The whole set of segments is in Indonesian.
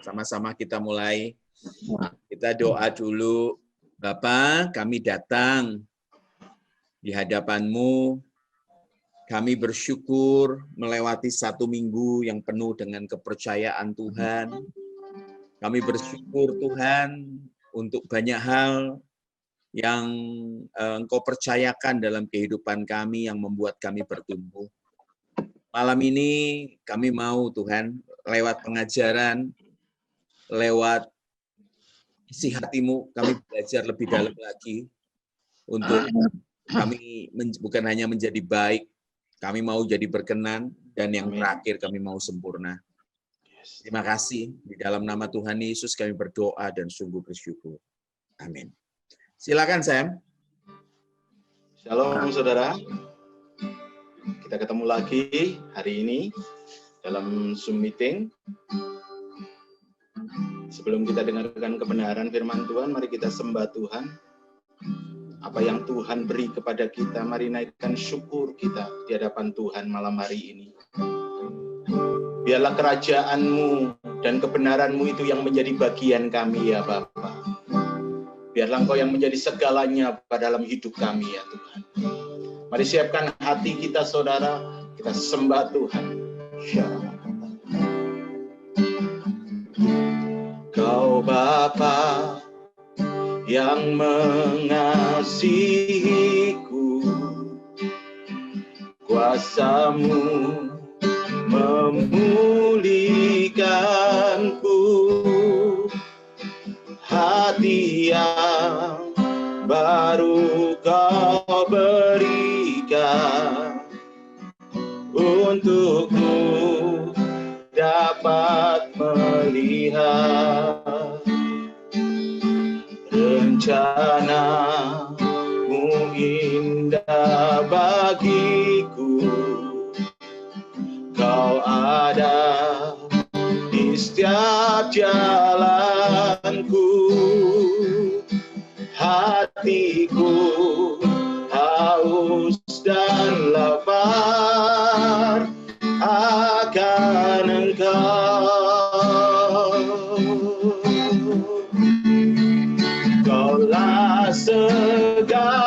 Sama-sama kita mulai. Kita doa dulu. Bapa, kami datang di hadapan-Mu. Kami bersyukur melewati 1 minggu yang penuh dengan kepercayaan Tuhan. Kami bersyukur Tuhan untuk banyak hal yang Engkau percayakan dalam kehidupan kami yang membuat kami bertumbuh. Malam ini kami mau Tuhan, lewat pengajaran, lewat isi hati-Mu, kami belajar lebih dalam lagi untuk kami bukan hanya menjadi baik, kami mau jadi berkenan, dan yang terakhir kami mau sempurna. Terima kasih. Di dalam nama Tuhan Yesus kami berdoa dan sungguh bersyukur. Amin. Silakan Sam. Shalom saudara. Kita ketemu lagi hari ini dalam Zoom meeting. Sebelum kita dengarkan kebenaran firman Tuhan, mari kita sembah Tuhan. Apa yang Tuhan beri kepada kita, mari naikkan syukur kita di hadapan Tuhan malam hari ini. Biarlah kerajaan-Mu dan kebenaran-Mu itu yang menjadi bagian kami ya Bapa. Biarlah Engkau yang menjadi segalanya pada dalam hidup kami ya Tuhan. Mari siapkan hati kita saudara, kita sembah Tuhan. Kau Bapa yang mengasihiku, kuasa-Mu memulihkanku, hati yang baru Kau berikan untukku dapat melihat rencana-Mu indah bagiku. Kau ada di setiap jalanku, hatiku haus dan lapar akan Engkau. Kaulah segalanya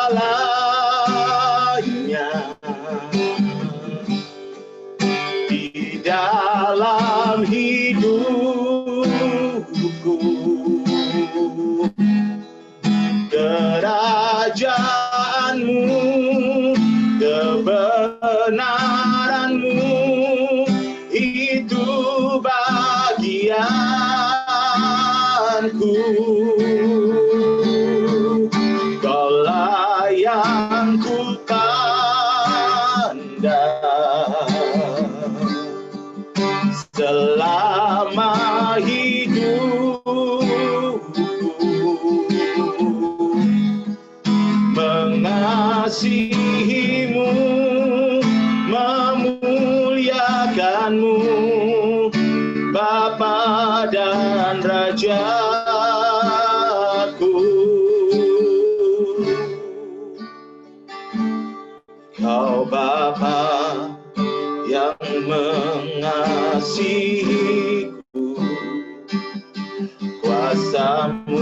di dalam hidupku. Kerajaan-Mu, kebenaran-Mu, itu bagianku. Kaulah yang ku pandang selama hidupku, mengasihi-Mu, memuliakan-Mu, Bapa dan Rajaku. Kau Bapa yang mengasihiku, kuasa-Mu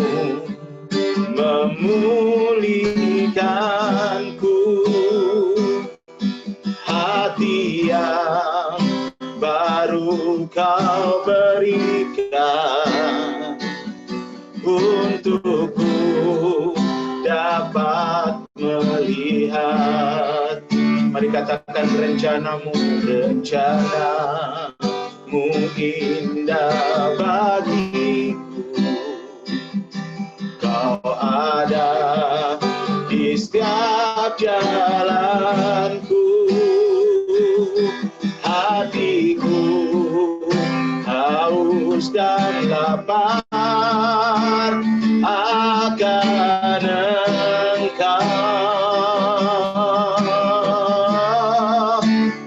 memulihkanku, hati yang baru Kau berikan untukku dapat melihat. Mari katakan rencana-Mu, rencana-Mu indah bagiku. Kau ada di setiap jalanku, hatiku haus dan lapar akan Engkau.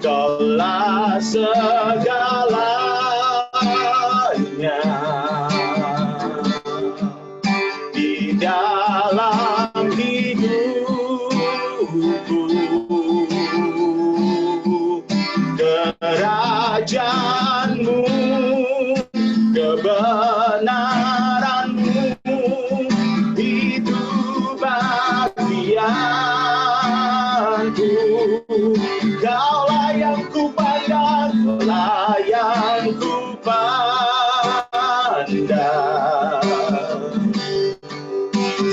Kaulah segalanya di dalam hidupku. Kerajaan-Mu, kebenaran-Mu, kebenaran-Mu itu bagianku. Kaulah yang ku pandang, kaulah yang ku pandang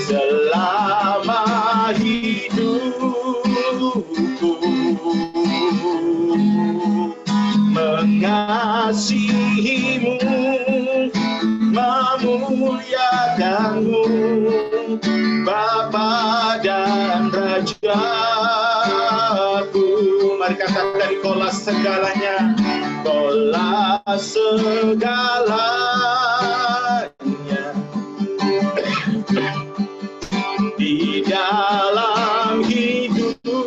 selama hidupku, mengasihi-Mu, memuliakan-Mu, Bapa dan Rajaku. Mari katakan, Kaulah segalanya, Kaulah segalanya di dalam hidupku.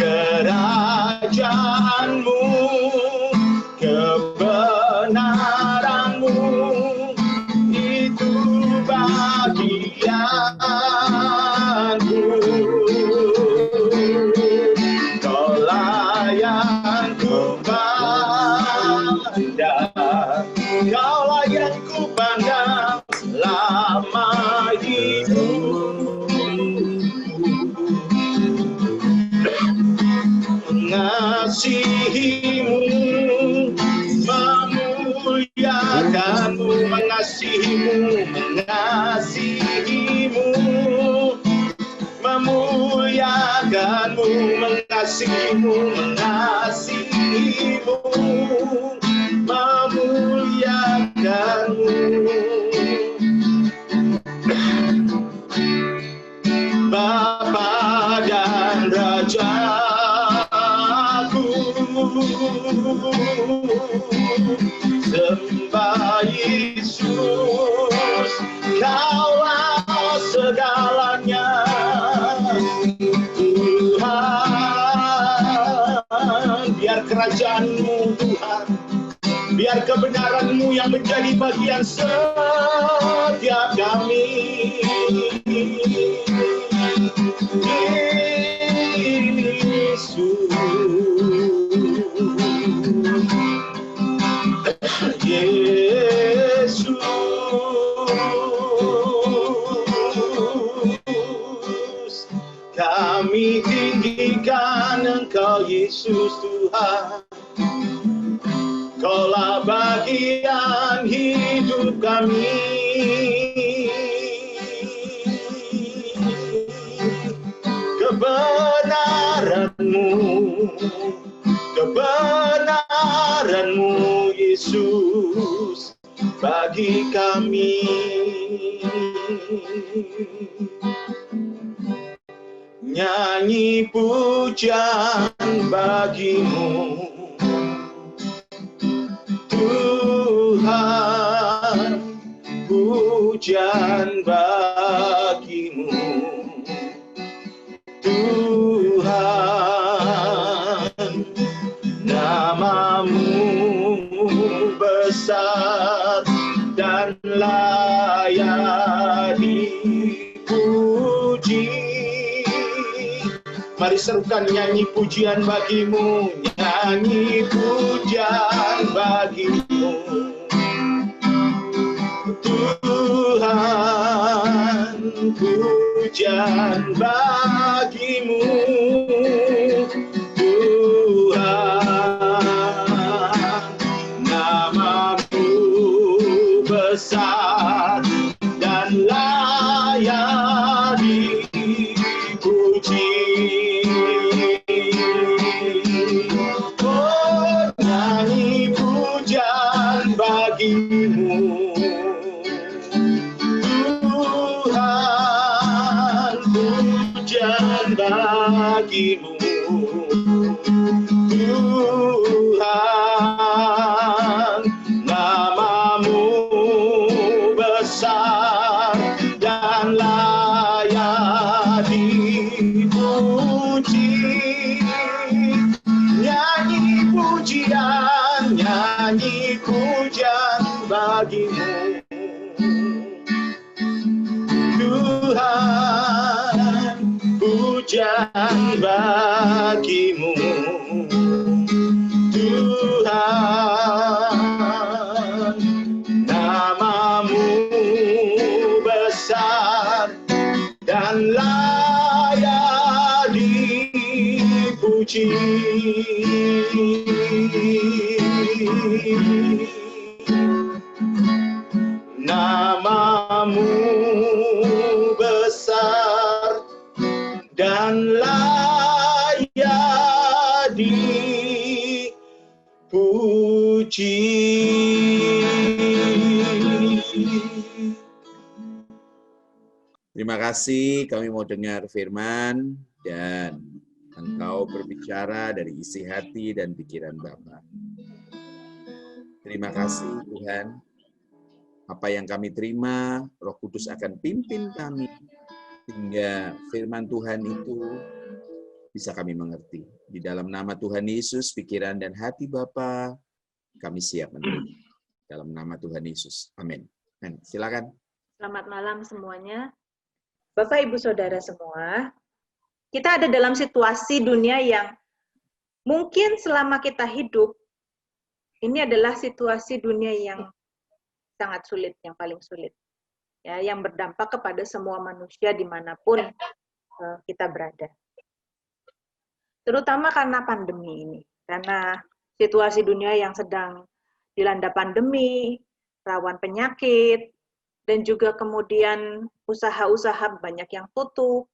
Kerajaan-Mu, kebenaran-Mu itu bagianku. Kaulah yang ku pandang, Kaulah yang ku pandang selama hidupku, mengasihi-Mu, memuliakan-Mu, mengasihi-Mu, mengasihi-Mu, memuliakan-Mu, mengasihi-Mu, mengasihi-Mu, memuliakan-Mu. Bapa dan Rajaku, sembah Yesus, Kaulah segalanya, Tuhan. Biar kerajaan-Mu, Tuhan, biar kebenaran-Mu yang menjadi bagian setiap kami. Yesus, kami tinggikan Engkau, Yesus Tuhan. Kaulah bagian hidup kami. Kebenaran-Mu, kebenaran-Mu, Yesus, bagi kami. Nyanyi pujian bagi-Mu, Tuhan, pujian bagi-Mu, Tuhan. Nama-Mu besar dan layak dipuji. Mari serukan, nyanyi pujian bagi-Mu, nyanyi pujian bagi-Mu, Tuhan, pujian bagi-Mu, Tuhan. Nama-Mu besar dan layak dipuji. Oh, nyanyi pujian bagi-Mu, Tuhan, pujian bagi-Mu, Tuhan. Nama-Mu besar dan layak dipuji. Nyanyi pujian, nyanyi pujian bagi-Mu, Tuhan, pujian bagi-Mu, Tuhan. Namamu besar dan layak dipuji. Terima kasih, kami mau dengar firman dan Engkau berbicara dari isi hati dan pikiran Bapa. Terima kasih Tuhan. Apa yang kami terima, Roh Kudus akan pimpin kami hingga firman Tuhan itu bisa kami mengerti. Di dalam nama Tuhan Yesus, pikiran dan hati Bapa, kami siap menerima. Dalam nama Tuhan Yesus. Amin. Silakan. Selamat malam semuanya. Bapak, Ibu, Saudara semua, kita ada dalam situasi dunia yang mungkin selama kita hidup, ini adalah situasi dunia yang sangat sulit, yang paling sulit. Ya, yang berdampak kepada semua manusia dimanapun kita berada. Terutama karena pandemi ini. Karena situasi dunia yang sedang dilanda pandemi, rawan penyakit, dan juga kemudian usaha-usaha banyak yang tutup,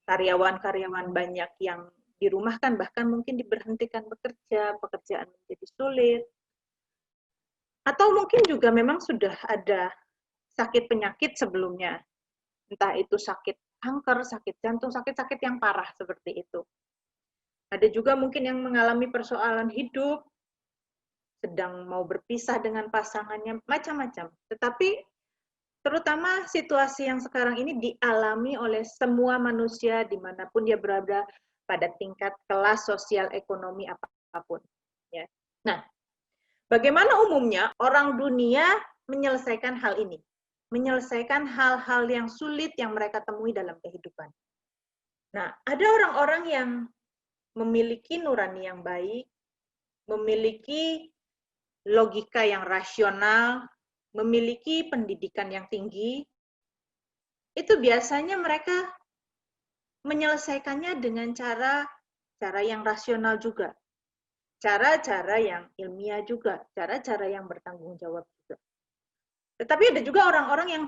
karyawan-karyawan banyak yang dirumahkan, bahkan mungkin diberhentikan bekerja, pekerjaan menjadi sulit. Atau mungkin juga memang sudah ada sakit penyakit sebelumnya. Entah itu sakit kanker, sakit jantung, sakit-sakit yang parah seperti itu. Ada juga mungkin yang mengalami persoalan hidup, sedang mau berpisah dengan pasangannya, macam-macam. Tetapi terutama situasi yang sekarang ini dialami oleh semua manusia dimanapun dia berada pada tingkat kelas sosial ekonomi apapun. Ya. Nah, bagaimana umumnya orang dunia menyelesaikan hal ini? Menyelesaikan hal-hal yang sulit yang mereka temui dalam kehidupan. Nah, ada orang-orang yang memiliki nurani yang baik, memiliki logika yang rasional, memiliki pendidikan yang tinggi, itu biasanya mereka menyelesaikannya dengan cara yang rasional juga. Cara-cara yang ilmiah juga, cara-cara yang bertanggung jawab juga. Tetapi ada juga orang-orang yang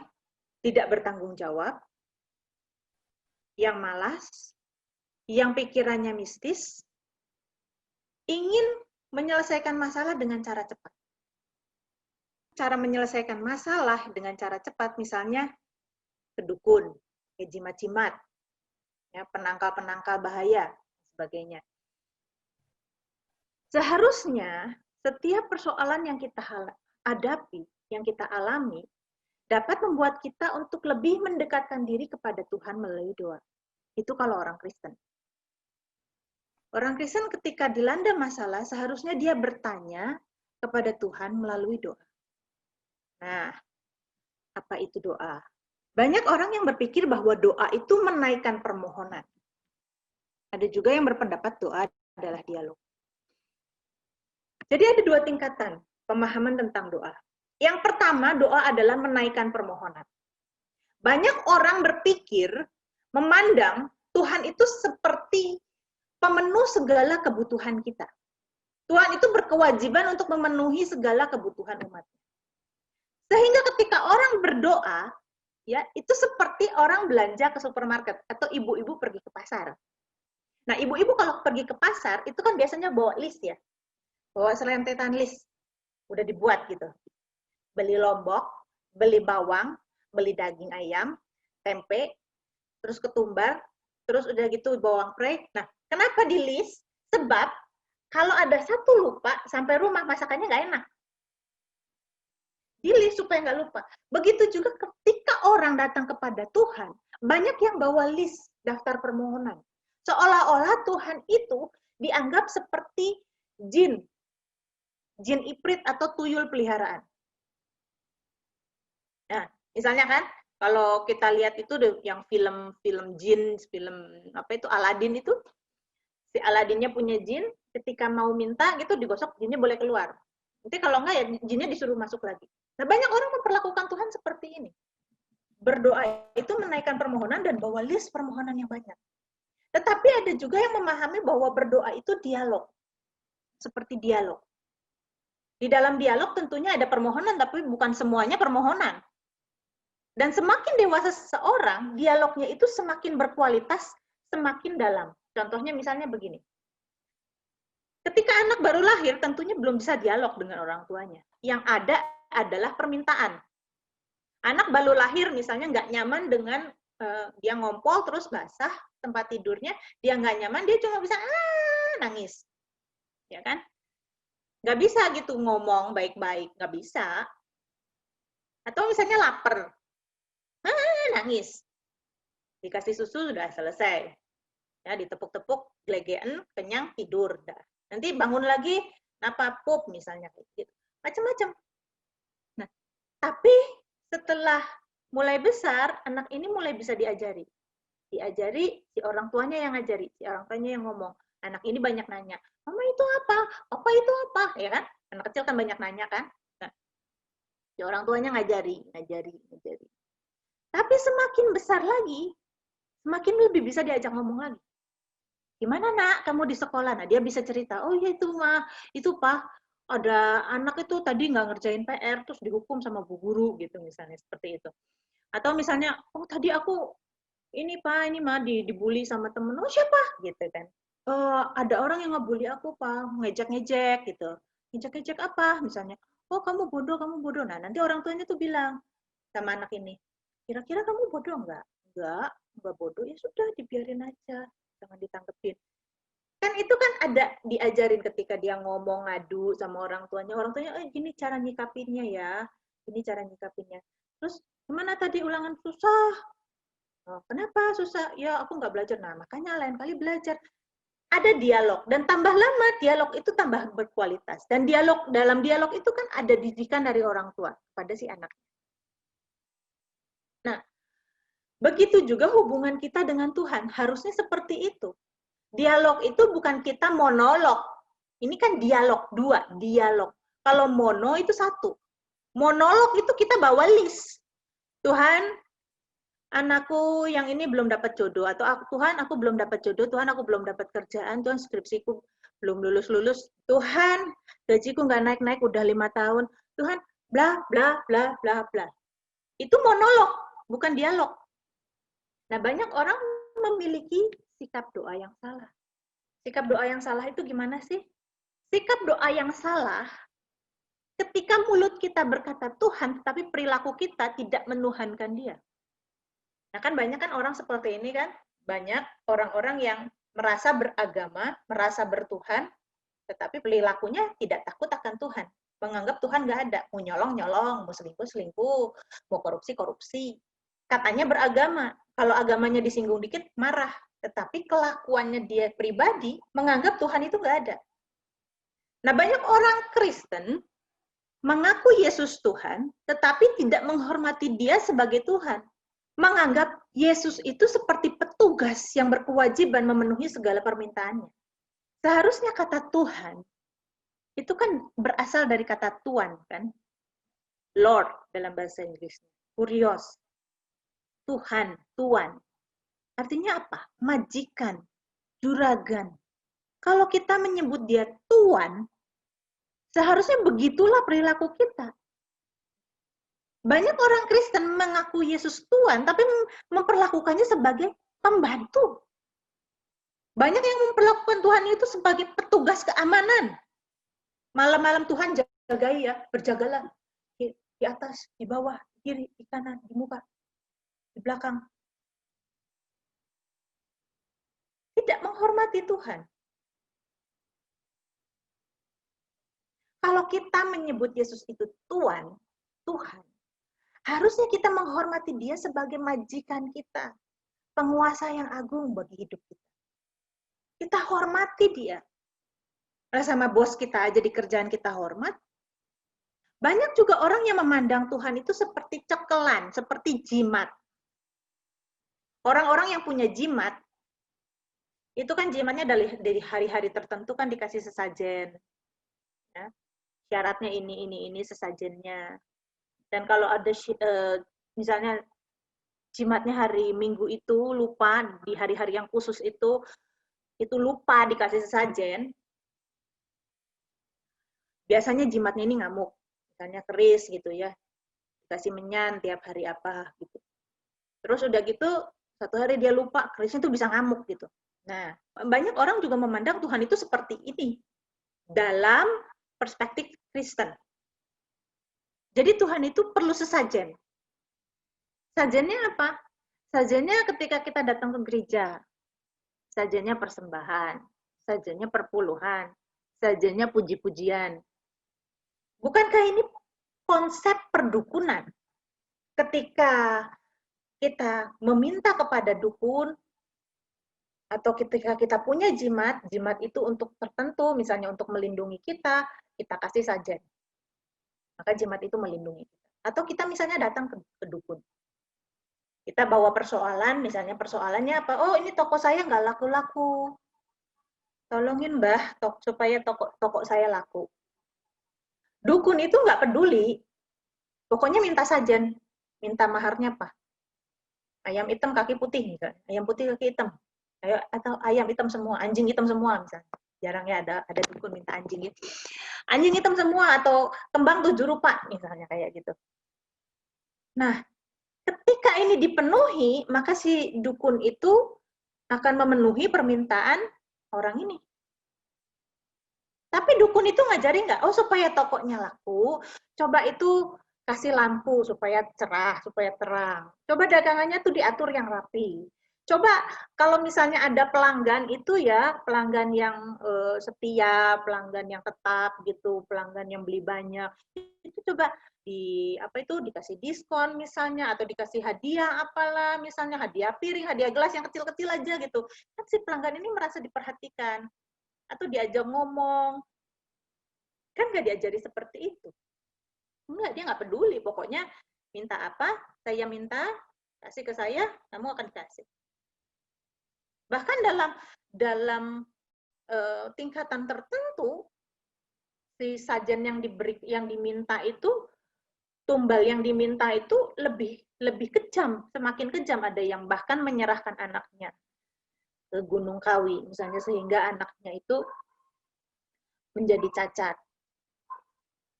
tidak bertanggung jawab, yang malas, yang pikirannya mistis, ingin menyelesaikan masalah dengan cara cepat. Cara menyelesaikan masalah dengan cara cepat, misalnya ke dukun, ke jimat-jimat, ya, penangkal-penangkal bahaya, sebagainya. Seharusnya setiap persoalan yang kita hadapi, yang kita alami, dapat membuat kita untuk lebih mendekatkan diri kepada Tuhan melalui doa. Itu kalau orang Kristen. Orang Kristen ketika dilanda masalah, seharusnya dia bertanya kepada Tuhan melalui doa. Nah, apa itu doa? Banyak orang yang berpikir bahwa doa itu menaikkan permohonan. Ada juga yang berpendapat doa adalah dialog. Jadi ada dua tingkatan pemahaman tentang doa. Yang pertama, doa adalah menaikkan permohonan. Banyak orang berpikir, memandang Tuhan itu seperti pemenuh segala kebutuhan kita. Tuhan itu berkewajiban untuk memenuhi segala kebutuhan umatnya. Sehingga ketika orang berdoa, ya itu seperti orang belanja ke supermarket atau ibu-ibu pergi ke pasar. Nah, ibu-ibu kalau pergi ke pasar itu kan biasanya bawa list ya, bawa serentetan list, udah dibuat gitu. Beli lombok, beli bawang, beli daging ayam, tempe, terus ketumbar, terus udah gitu bawang prei. Nah, kenapa di list? Sebab kalau ada satu lupa sampai rumah masakannya nggak enak. Di list supaya nggak lupa. Begitu juga ketika orang datang kepada Tuhan, banyak yang bawa list daftar permohonan. Seolah-olah Tuhan itu dianggap seperti jin iprit atau tuyul peliharaan. Nah, misalnya kan, kalau kita lihat itu yang film jin, film apa itu Aladin itu, si Aladinnya punya jin, ketika mau minta gitu digosok, jinnya boleh keluar. Nanti kalau enggak ya jinnya disuruh masuk lagi. Nah, banyak orang memperlakukan Tuhan seperti ini. Berdoa itu menaikkan permohonan dan bawa list permohonan yang banyak. Tetapi ada juga yang memahami bahwa berdoa itu dialog. seperti dialog. Di dalam dialog tentunya ada permohonan, tapi bukan semuanya permohonan. Dan semakin dewasa seseorang, dialognya itu semakin berkualitas, semakin dalam. Contohnya misalnya begini. Ketika anak baru lahir, tentunya belum bisa dialog dengan orang tuanya. Yang ada adalah permintaan. Anak baru lahir misalnya nggak nyaman dengan dia ngompol terus basah tempat tidurnya, dia nggak nyaman, dia cuma bisa nangis. Ya kan? Nggak bisa gitu ngomong baik-baik, nggak bisa. Atau misalnya lapar, nangis. Dikasih susu sudah selesai. Ya, ditepuk-tepuk, gelegean, kenyang, tidur. Dah. Nanti bangun lagi, napa pup misalnya gitu. Macam-macam. Nah, tapi setelah mulai besar, anak ini mulai bisa diajari. Diajari, si orang tuanya yang ngajari, si orang tuanya yang ngomong. Anak ini banyak nanya, mama itu apa? Apa itu apa? Ya kan? Anak kecil kan banyak nanya kan? Nah, si orang tuanya ngajari. Tapi semakin besar lagi, semakin lebih bisa diajak ngomong lagi. Gimana nak, kamu di sekolah? Nah, dia bisa cerita, oh ya itu mah, itu pak, ada anak itu tadi nggak ngerjain PR, terus dihukum sama bu guru, gitu misalnya, seperti itu. Atau misalnya, oh tadi aku, ini pak, ini mah dibully sama temen, oh siapa? Gitu kan. Ada orang yang ngebully aku pak, ngejek-ngejek gitu. Ngejek-ngejek apa misalnya? Oh kamu bodoh. Nah nanti orang tuanya tuh bilang sama anak ini, kira-kira kamu bodoh nggak? Nggak bodoh, ya sudah dibiarin aja, jangan ditangkepin. Kan itu kan ada diajarin ketika dia ngomong ngadu sama orang tuanya gini cara nyikapinnya ya, ini cara nyikapinnya. Terus gimana tadi ulangan susah? Oh, kenapa susah? Ya aku nggak belajar. Nah makanya lain kali belajar. Ada dialog, dan tambah lama dialog itu tambah berkualitas. Dan dalam dialog itu kan ada didikan dari orang tua pada si anak. Nah, begitu juga hubungan kita dengan Tuhan, harusnya seperti itu. Dialog itu bukan kita monolog. Ini kan dialog, dua, dialog. Kalau mono itu satu. Monolog itu kita bawa list. Tuhan, anakku yang ini belum dapat jodoh, atau Tuhan aku belum dapat jodoh, Tuhan aku belum dapat kerjaan, Tuhan skripsiku belum lulus, Tuhan gajiku nggak naik-naik udah 5 tahun, Tuhan bla bla bla bla bla. Itu monolog, bukan dialog. Nah banyak orang memiliki sikap doa yang salah. Sikap doa yang salah itu gimana sih? Sikap doa yang salah ketika mulut kita berkata Tuhan, tetapi perilaku kita tidak menuhankan dia. Nah kan banyak kan orang seperti ini kan, banyak orang-orang yang merasa beragama, merasa bertuhan, tetapi perilakunya tidak takut akan Tuhan. Menganggap Tuhan nggak ada, mau nyolong-nyolong, mau selingkuh-selingkuh, mau korupsi-korupsi. Katanya beragama, kalau agamanya disinggung dikit, marah. Tetapi kelakuannya dia pribadi, menganggap Tuhan itu nggak ada. Nah banyak orang Kristen mengaku Yesus Tuhan, tetapi tidak menghormati dia sebagai Tuhan. Menganggap Yesus itu seperti petugas yang berkewajiban memenuhi segala permintaannya. Seharusnya kata Tuhan, itu kan berasal dari kata Tuan, kan? Lord dalam bahasa Inggris. Kurios. Tuhan, Tuan. Artinya apa? Majikan, juragan. Kalau kita menyebut dia Tuan, seharusnya begitulah perilaku kita. Banyak orang Kristen mengaku Yesus Tuhan, tapi memperlakukannya sebagai pembantu. Banyak yang memperlakukan Tuhan itu sebagai petugas keamanan. Malam-malam Tuhan jagai ya, berjagalah di atas, di bawah, di kiri, di kanan, di muka, di belakang. Tidak menghormati Tuhan. Kalau kita menyebut Yesus itu Tuhan, harusnya kita menghormati dia sebagai majikan kita, penguasa yang agung bagi hidup kita. Kita hormati dia. Sama bos kita aja di kerjaan kita hormat. Banyak juga orang yang memandang Tuhan itu seperti cekelan, seperti jimat. Orang-orang yang punya jimat, itu kan jimatnya dari hari-hari tertentu kan dikasih sesajen. Ya. Syaratnya ini sesajennya. Dan kalau ada misalnya jimatnya hari Minggu itu lupa, di hari-hari yang khusus itu lupa dikasih sesajen, biasanya jimatnya ini ngamuk, misalnya keris gitu ya, dikasih menyan tiap hari apa gitu. Terus udah gitu, satu hari dia lupa, kerisnya tuh bisa ngamuk gitu. Nah, banyak orang juga memandang Tuhan itu seperti ini dalam perspektif Kristen. Jadi Tuhan itu perlu sesajen. Sajennya apa? Sajennya ketika kita datang ke gereja, sajennya persembahan, sajennya perpuluhan, sajennya puji-pujian. Bukankah ini konsep perdukunan? Ketika kita meminta kepada dukun, atau ketika kita punya jimat, jimat itu untuk tertentu, misalnya untuk melindungi kita kasih sajen. Maka jimat itu melindungi kita. Atau kita misalnya datang ke dukun. Kita bawa persoalan, misalnya persoalannya apa? Oh, ini toko saya nggak laku-laku. Tolongin Mbah, supaya toko saya laku. Dukun itu nggak peduli. Pokoknya minta sajen. Minta maharnya apa? Ayam hitam kaki putih, misalnya. Ayam putih kaki hitam. Atau ayam hitam semua, anjing hitam semua misalnya. Jarangnya ada dukun minta anjing gitu. Anjing hitam semua atau kembang 7 rupa misalnya kayak gitu. Nah, ketika ini dipenuhi, maka si dukun itu akan memenuhi permintaan orang ini. Tapi dukun itu ngajari nggak? Oh, supaya tokonya laku, coba itu kasih lampu supaya cerah, supaya terang. Coba dagangannya tuh diatur yang rapi. Coba kalau misalnya ada pelanggan itu ya, pelanggan yang setia, pelanggan yang tetap gitu, pelanggan yang beli banyak, itu coba dikasih diskon misalnya, atau dikasih hadiah apalah, misalnya hadiah piring, hadiah gelas yang kecil-kecil aja gitu. Kan si pelanggan ini merasa diperhatikan, atau diajak ngomong. Kan nggak diajari seperti itu. Enggak, dia nggak peduli. Pokoknya minta apa, saya minta, kasih ke saya, kamu akan dikasih. Bahkan dalam tingkatan tertentu, si sajen yang diminta itu, tumbal yang diminta itu lebih kejam, semakin kejam. Ada yang bahkan menyerahkan anaknya ke Gunung Kawi, misalnya, sehingga anaknya itu menjadi cacat.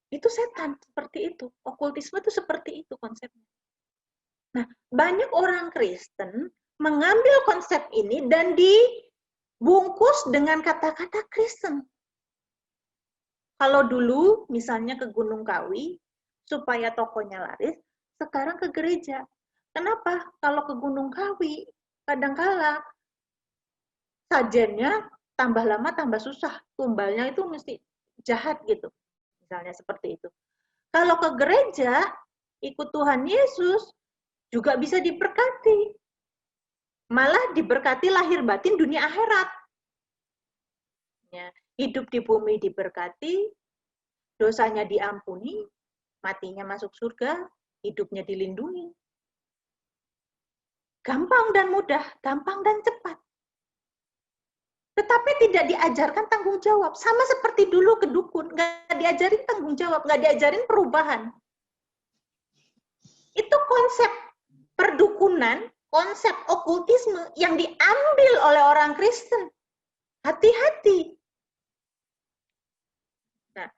Itu setan, seperti itu. Okultisme itu seperti itu konsepnya. Nah, banyak orang Kristen mengambil konsep ini dan dibungkus dengan kata-kata Kristen. Kalau dulu misalnya ke Gunung Kawi supaya tokonya laris, sekarang ke gereja. Kenapa? Kalau ke Gunung Kawi, kadangkala sajennya tambah lama tambah susah. Tumbalnya itu mesti jahat gitu. Misalnya seperti itu. Kalau ke gereja, ikut Tuhan Yesus, juga bisa diberkati. Malah diberkati lahir batin dunia akhirat. Ya, hidup di bumi diberkati, dosanya diampuni, matinya masuk surga, hidupnya dilindungi. Gampang dan mudah, gampang dan cepat. Tetapi tidak diajarkan tanggung jawab. Sama seperti dulu ke dukun, nggak diajarin tanggung jawab, nggak diajarin perubahan. Itu konsep perdukunan, konsep okultisme yang diambil oleh orang Kristen. Hati-hati. Nah,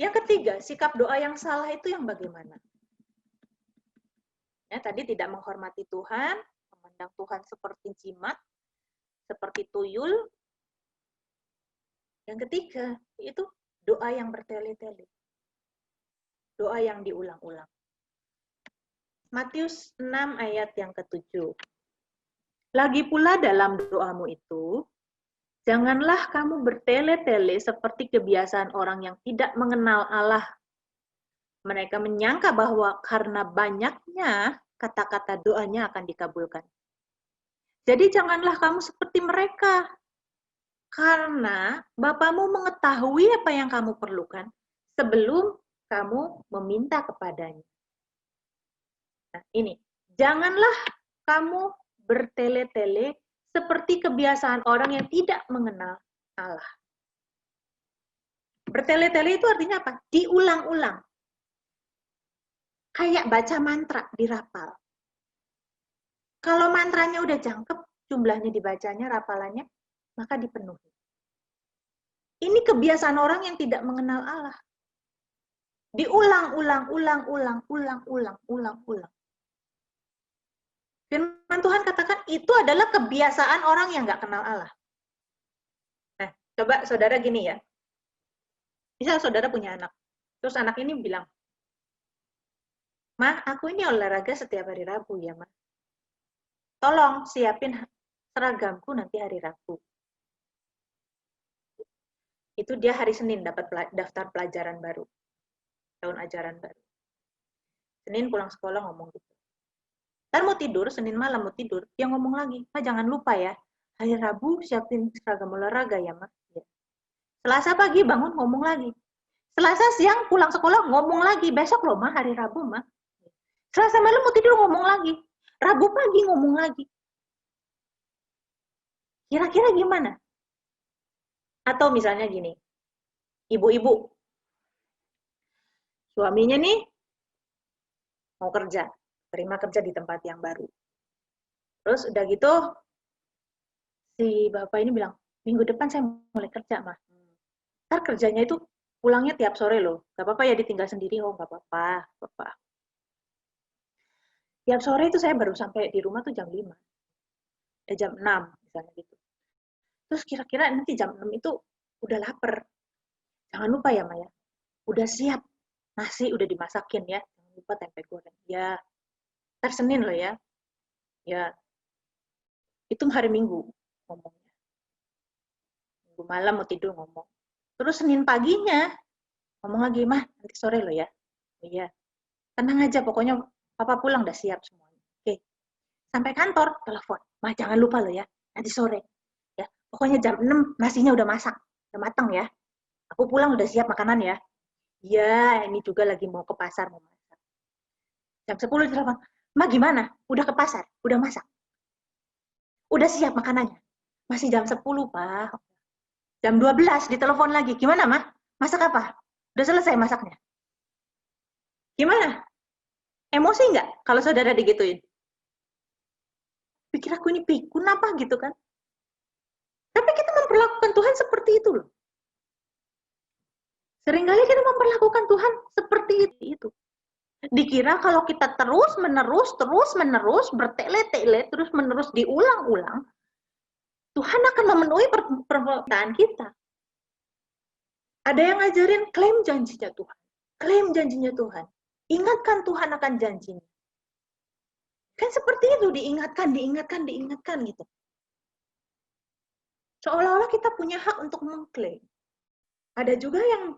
yang ketiga, sikap doa yang salah itu yang bagaimana? Ya, tadi tidak menghormati Tuhan, memandang Tuhan seperti jimat, seperti tuyul. Yang ketiga, itu doa yang bertele-tele. Doa yang diulang-ulang. Matius 6 ayat yang ke-7. Lagi pula dalam doamu itu, janganlah kamu bertele-tele seperti kebiasaan orang yang tidak mengenal Allah. Mereka menyangka bahwa karena banyaknya kata-kata doanya akan dikabulkan. Jadi janganlah kamu seperti mereka. Karena Bapamu mengetahui apa yang kamu perlukan sebelum kamu meminta kepadanya. Nah, ini. Janganlah kamu bertele-tele seperti kebiasaan orang yang tidak mengenal Allah. Bertele-tele itu artinya apa? Diulang-ulang. Kayak baca mantra, dirapal. Kalau mantranya udah jangkep, jumlahnya dibacanya, rapalannya, maka dipenuhi. Ini kebiasaan orang yang tidak mengenal Allah. Diulang-ulang. Firman Tuhan katakan itu adalah kebiasaan orang yang nggak kenal Allah. Nah, coba saudara gini ya. Misal saudara punya anak. Terus anak ini bilang, "Ma, aku ini olahraga setiap hari Rabu ya, Ma. Tolong siapin seragamku nanti hari Rabu." Itu dia hari Senin dapat daftar pelajaran baru. Tahun ajaran baru. Senin pulang sekolah ngomong gitu. Ntar mau tidur, Senin malam mau tidur, dia ngomong lagi, "Ma, jangan lupa ya, hari Rabu siapin seragam olahraga ya, Ma." Ya. Selasa pagi bangun ngomong lagi. Selasa siang pulang sekolah ngomong lagi, "Besok loh, Ma, hari Rabu, Ma." Selasa malam mau tidur ngomong lagi. Rabu pagi ngomong lagi. Kira-kira gimana? Atau misalnya gini, ibu-ibu, suaminya nih mau kerja, terima kerja di tempat yang baru. Terus udah gitu, si bapak ini bilang, "Minggu depan saya mulai kerja, Ma. Ntar kerjanya itu pulangnya tiap sore loh. Gak apa-apa ya ditinggal sendiri." "Oh, gak apa-apa, Bapak. Tiap sore itu saya baru sampai di rumah tuh jam 5. Jam 6 misalnya gitu. Terus kira-kira nanti jam 6 itu udah lapar. Jangan lupa ya, Maya. Udah siap. Nasi udah dimasakin ya. Jangan lupa tempe goreng. Ya. Ntar Senin loh ya. Ya. Itu hari Minggu ngomongnya. Minggu malam mau tidur ngomong. Terus Senin paginya ngomong lagi, "Mah, nanti sore loh ya." "Iya. Tenang aja, pokoknya Papa pulang udah siap semuanya." Oke. Sampai kantor, telepon. "Mah, jangan lupa loh ya. Nanti sore. Ya. Pokoknya jam 6 nasinya udah masak. Udah matang ya. Aku pulang udah siap makanan ya." "Iya, ini juga lagi mau ke pasar mau masak." Jam 10 telepon. "Ma, gimana? Udah ke pasar? Udah masak? Udah siap makanannya?" "Masih jam 10, Pak." Jam 12 ditelepon lagi. "Gimana, Ma? Masak apa? Udah selesai masaknya?" Gimana? Emosi nggak kalau saudara digituin? Pikir aku ini pikun apa gitu kan? Tapi kita memperlakukan Tuhan seperti itu loh. Seringkali kita memperlakukan Tuhan seperti itu. Dikira kalau kita terus-menerus, bertele-tele, terus-menerus diulang-ulang, Tuhan akan memenuhi permintaan kita. Ada yang ngajarin klaim janjinya Tuhan. Klaim janjinya Tuhan. Ingatkan Tuhan akan janjinya. Kan seperti itu, diingatkan gitu. Seolah-olah kita punya hak untuk mengklaim. Ada juga yang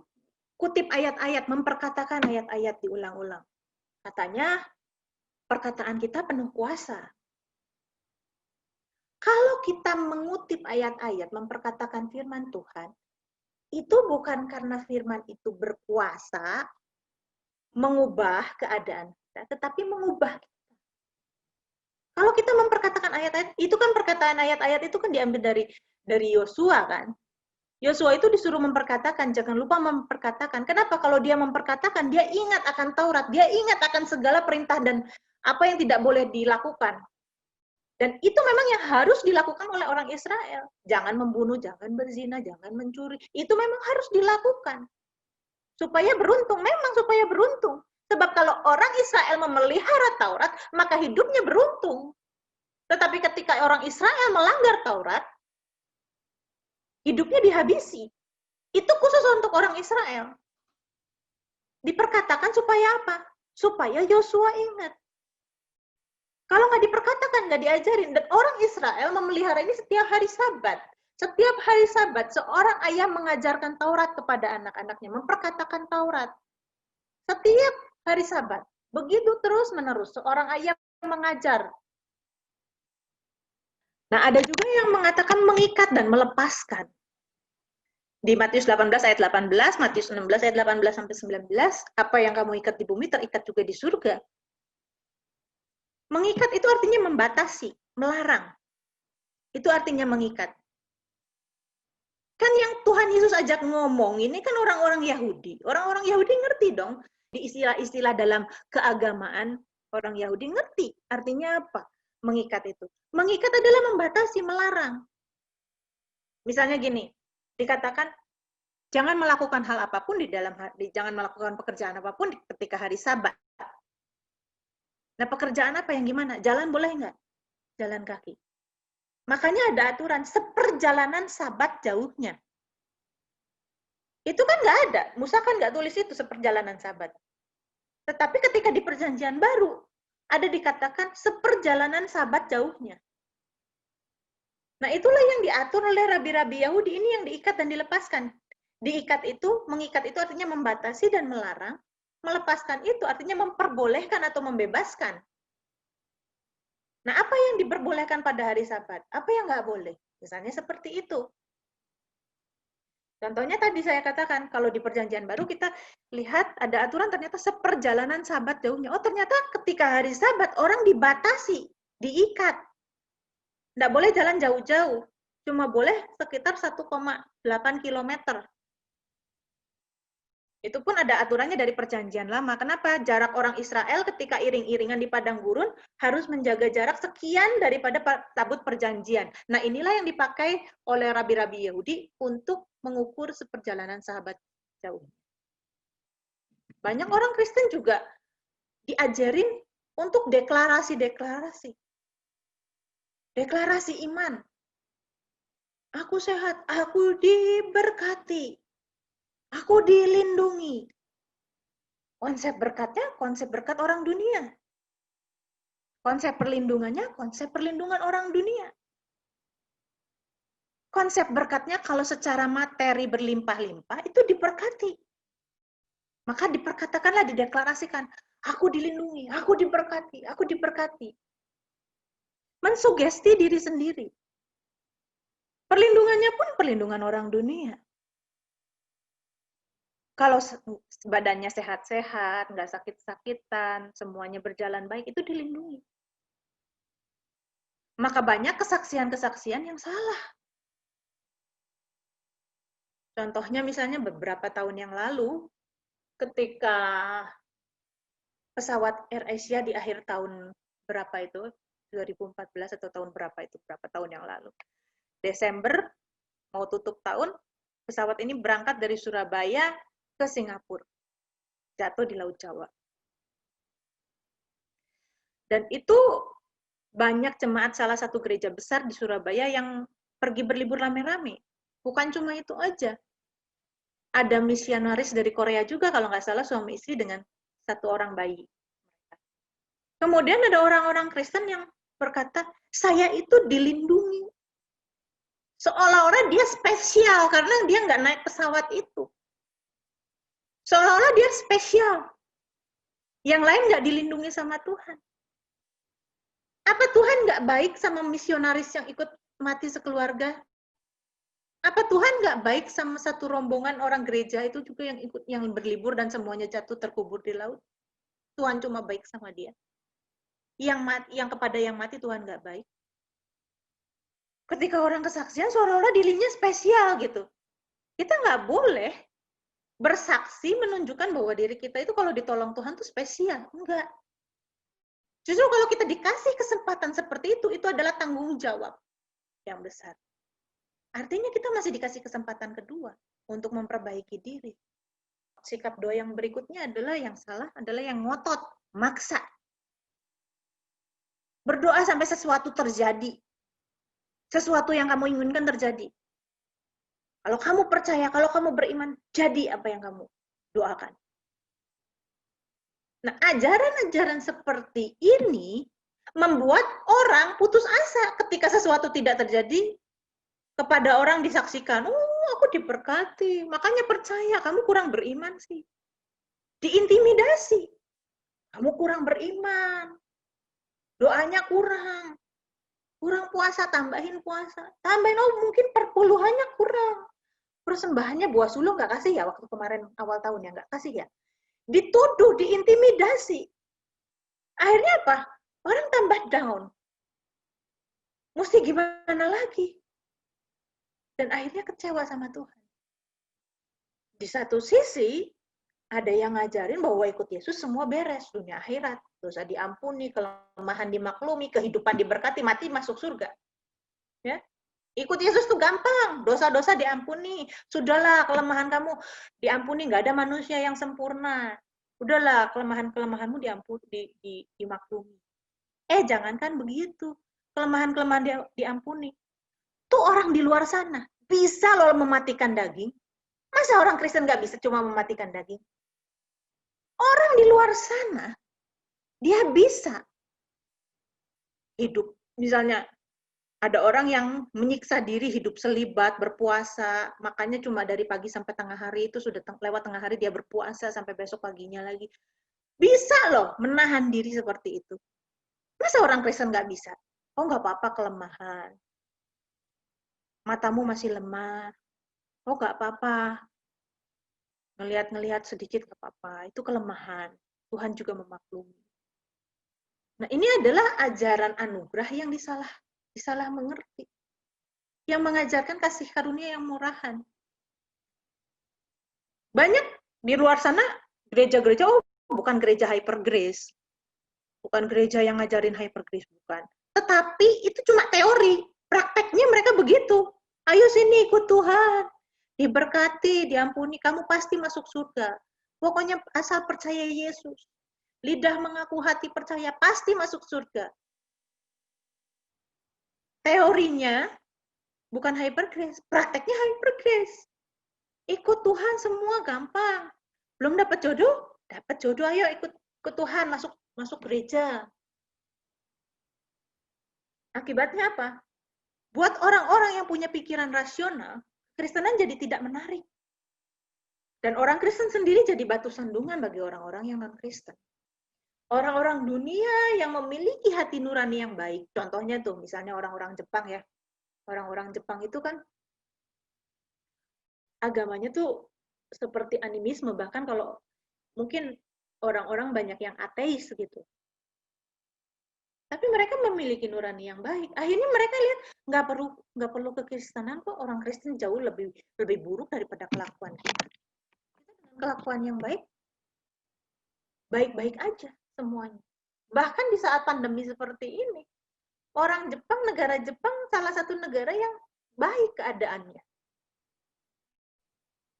kutip ayat-ayat, memperkatakan ayat-ayat diulang-ulang. Katanya, perkataan kita penuh kuasa. Kalau kita mengutip ayat-ayat, memperkatakan firman Tuhan, itu bukan karena firman itu berkuasa, mengubah keadaan kita, tetapi mengubah kita. Kalau kita memperkatakan ayat-ayat, itu kan perkataan ayat-ayat itu kan diambil dari Yosua kan. Yosua itu disuruh memperkatakan, jangan lupa memperkatakan. Kenapa? Kalau dia memperkatakan, dia ingat akan Taurat, dia ingat akan segala perintah dan apa yang tidak boleh dilakukan. Dan itu memang yang harus dilakukan oleh orang Israel. Jangan membunuh, jangan berzina, jangan mencuri. Itu memang harus dilakukan. Supaya beruntung, memang supaya beruntung. Sebab kalau orang Israel memelihara Taurat, maka hidupnya beruntung. Tetapi ketika orang Israel melanggar Taurat, hidupnya dihabisi. Itu khusus untuk orang Israel. Diperkatakan supaya apa? Supaya Yosua ingat. Kalau nggak diperkatakan, nggak diajarin. Dan orang Israel memelihara ini setiap hari Sabat. Setiap hari Sabat, seorang ayah mengajarkan Taurat kepada anak-anaknya. Memperkatakan Taurat. Setiap hari Sabat. Begitu terus-menerus. Seorang ayah mengajar. Nah, ada juga yang mengatakan mengikat dan melepaskan. Di Matius 18 ayat 18, Matius 16 ayat 18 sampai 19, apa yang kamu ikat di bumi terikat juga di surga. Mengikat itu artinya membatasi, melarang. Itu artinya mengikat. Kan yang Tuhan Yesus ajak ngomong ini kan orang-orang Yahudi. Orang-orang Yahudi ngerti dong di istilah-istilah dalam keagamaan. Orang Yahudi ngerti artinya apa? Mengikat itu. Mengikat adalah membatasi, melarang. Misalnya gini, dikatakan Jangan melakukan hal apapun jangan melakukan pekerjaan apapun ketika hari Sabat. Nah, pekerjaan apa yang gimana? Jalan boleh nggak? Jalan kaki. Makanya ada aturan seperjalanan Sabat jauhnya. Itu kan nggak ada. Musa kan nggak tulis itu seperjalanan Sabat. Tetapi ketika di Perjanjian Baru ada dikatakan seperjalanan Sabat jauhnya. Nah, itulah yang diatur oleh rabi-rabi Yahudi ini, yang diikat dan dilepaskan. Mengikat itu artinya membatasi dan melarang. Melepaskan itu artinya memperbolehkan atau membebaskan. Nah, apa yang diperbolehkan pada hari Sabat? Apa yang nggak boleh? Misalnya seperti itu. Contohnya tadi saya katakan, kalau di Perjanjian Baru kita lihat ada aturan ternyata seperjalanan Sabat jauhnya. Oh, ternyata ketika hari Sabat orang dibatasi, diikat. Nggak boleh jalan jauh-jauh, cuma boleh sekitar 1,8 km. Itu pun ada aturannya dari Perjanjian Lama. Kenapa? Jarak orang Israel ketika iring-iringan di padang gurun harus menjaga jarak sekian daripada tabut perjanjian. Nah, inilah yang dipakai oleh rabi-rabi Yahudi untuk mengukur seperjalanan sahabat jauh. Banyak orang Kristen juga diajarin untuk deklarasi-deklarasi. Deklarasi iman. Aku sehat, aku diberkati. Aku dilindungi. Konsep berkatnya, konsep berkat orang dunia. Konsep perlindungannya, konsep perlindungan orang dunia. Konsep berkatnya kalau secara materi berlimpah-limpah, itu diberkati. Maka diperkatakanlah, dideklarasikan, aku dilindungi, aku diberkati, aku diberkati. Mensugesti diri sendiri. Perlindungannya pun perlindungan orang dunia. Kalau badannya sehat-sehat, nggak sakit-sakitan, semuanya berjalan baik, itu dilindungi. Maka banyak kesaksian-kesaksian yang salah. Contohnya misalnya beberapa tahun yang lalu, ketika pesawat AirAsia di akhir tahun berapa itu, 2014 atau tahun berapa itu, berapa tahun yang lalu. Desember, mau tutup tahun, pesawat ini berangkat dari Surabaya ke Singapura, jatuh di Laut Jawa. Dan itu banyak jemaat salah satu gereja besar di Surabaya yang pergi berlibur rame-rame. Bukan cuma itu aja. Ada misionaris dari Korea juga, kalau nggak salah suami istri dengan satu orang bayi. Kemudian ada orang-orang Kristen yang berkata, saya itu dilindungi. Seolah-olah dia spesial karena dia nggak naik pesawat itu. Seolah-olah dia spesial. Yang lain nggak dilindungi sama Tuhan. Apa Tuhan nggak baik sama misionaris yang ikut mati sekeluarga? Apa Tuhan nggak baik sama satu rombongan orang gereja itu juga yang berlibur dan semuanya jatuh terkubur di laut? Tuhan cuma baik sama dia. Yang kepada yang mati Tuhan nggak baik. Ketika orang kesaksian seolah-olah dirinya spesial gitu. Kita nggak boleh bersaksi menunjukkan bahwa diri kita itu kalau ditolong Tuhan tuh spesial. Enggak. Justru kalau kita dikasih kesempatan seperti itu adalah tanggung jawab yang besar. Artinya kita masih dikasih kesempatan kedua untuk memperbaiki diri. Sikap doa yang berikutnya adalah yang salah, adalah yang ngotot, maksa. Berdoa sampai sesuatu terjadi. Sesuatu yang kamu inginkan terjadi. Kalau kamu percaya, kalau kamu beriman, jadi apa yang kamu doakan. Nah, ajaran-ajaran seperti ini membuat orang putus asa ketika sesuatu tidak terjadi, kepada orang disaksikan, oh aku diberkati, makanya percaya, kamu kurang beriman sih. Diintimidasi, kamu kurang beriman, doanya kurang puasa, tambahin puasa, tambahin, oh mungkin perpuluhannya kurang, persembahannya buah sulung nggak kasih ya, waktu kemarin awal tahun ya nggak kasih ya, dituduh, diintimidasi, akhirnya apa? Orang tambah down, mesti gimana lagi? Dan akhirnya kecewa sama Tuhan. Di satu sisi, ada yang ngajarin bahwa ikut Yesus semua beres, dunia akhirat, dosa diampuni, kelemahan dimaklumi, kehidupan diberkati, mati masuk surga. Ya, Ikut Yesus tuh gampang, dosa-dosa diampuni. Sudahlah, kelemahan kamu diampuni, nggak ada manusia yang sempurna. Udahlah, kelemahan-kelemahanmu dimaklumi. Jangankan begitu. Kelemahan-kelemahan diampuni. Tuh orang di luar sana bisa loh mematikan daging. Masa orang Kristen nggak bisa cuma mematikan daging? Orang di luar sana, dia bisa hidup. Misalnya, ada orang yang menyiksa diri, hidup selibat, berpuasa, makanya cuma dari pagi sampai tengah hari, itu sudah lewat tengah hari dia berpuasa sampai besok paginya lagi. Bisa loh menahan diri seperti itu. Masa orang Kristen nggak bisa? Oh, nggak apa-apa kelemahan. Matamu masih lemah. Oh, nggak apa-apa. Ngelihat-ngelihat sedikit nggak apa-apa. Itu kelemahan. Tuhan juga memaklumi. Nah, ini adalah ajaran anugerah yang disalah mengerti. Yang mengajarkan kasih karunia yang murahan. Banyak di luar sana gereja-gereja, oh bukan gereja hyper grace. Bukan gereja yang ngajarin hyper grace, bukan. Tetapi itu cuma teori. Prakteknya mereka begitu. Ayo sini ikut Tuhan. Diberkati, diampuni, kamu pasti masuk surga. Pokoknya asal percaya Yesus. Lidah mengaku, hati percaya, pasti masuk surga. Teorinya bukan hyper grace, prakteknya hyper grace. Ikut Tuhan semua gampang. Belum dapat jodoh? Dapat jodoh, ayo ikut Tuhan, masuk gereja. Akibatnya apa? Buat orang-orang yang punya pikiran rasional, Kristenan jadi tidak menarik. Dan orang Kristen sendiri jadi batu sandungan bagi orang-orang yang non-Kristen. Orang-orang dunia yang memiliki hati nurani yang baik, contohnya tuh misalnya orang-orang Jepang ya. Orang-orang Jepang itu kan agamanya tuh seperti animisme, bahkan kalau mungkin orang-orang banyak yang ateis gitu. Tapi mereka memiliki nurani yang baik. Akhirnya mereka lihat nggak perlu kekristenan kok, orang Kristen jauh lebih buruk daripada kelakuan kita. Dengan kelakuan yang baik-baik aja semuanya. Bahkan di saat pandemi seperti ini, orang Jepang, negara Jepang salah satu negara yang baik keadaannya.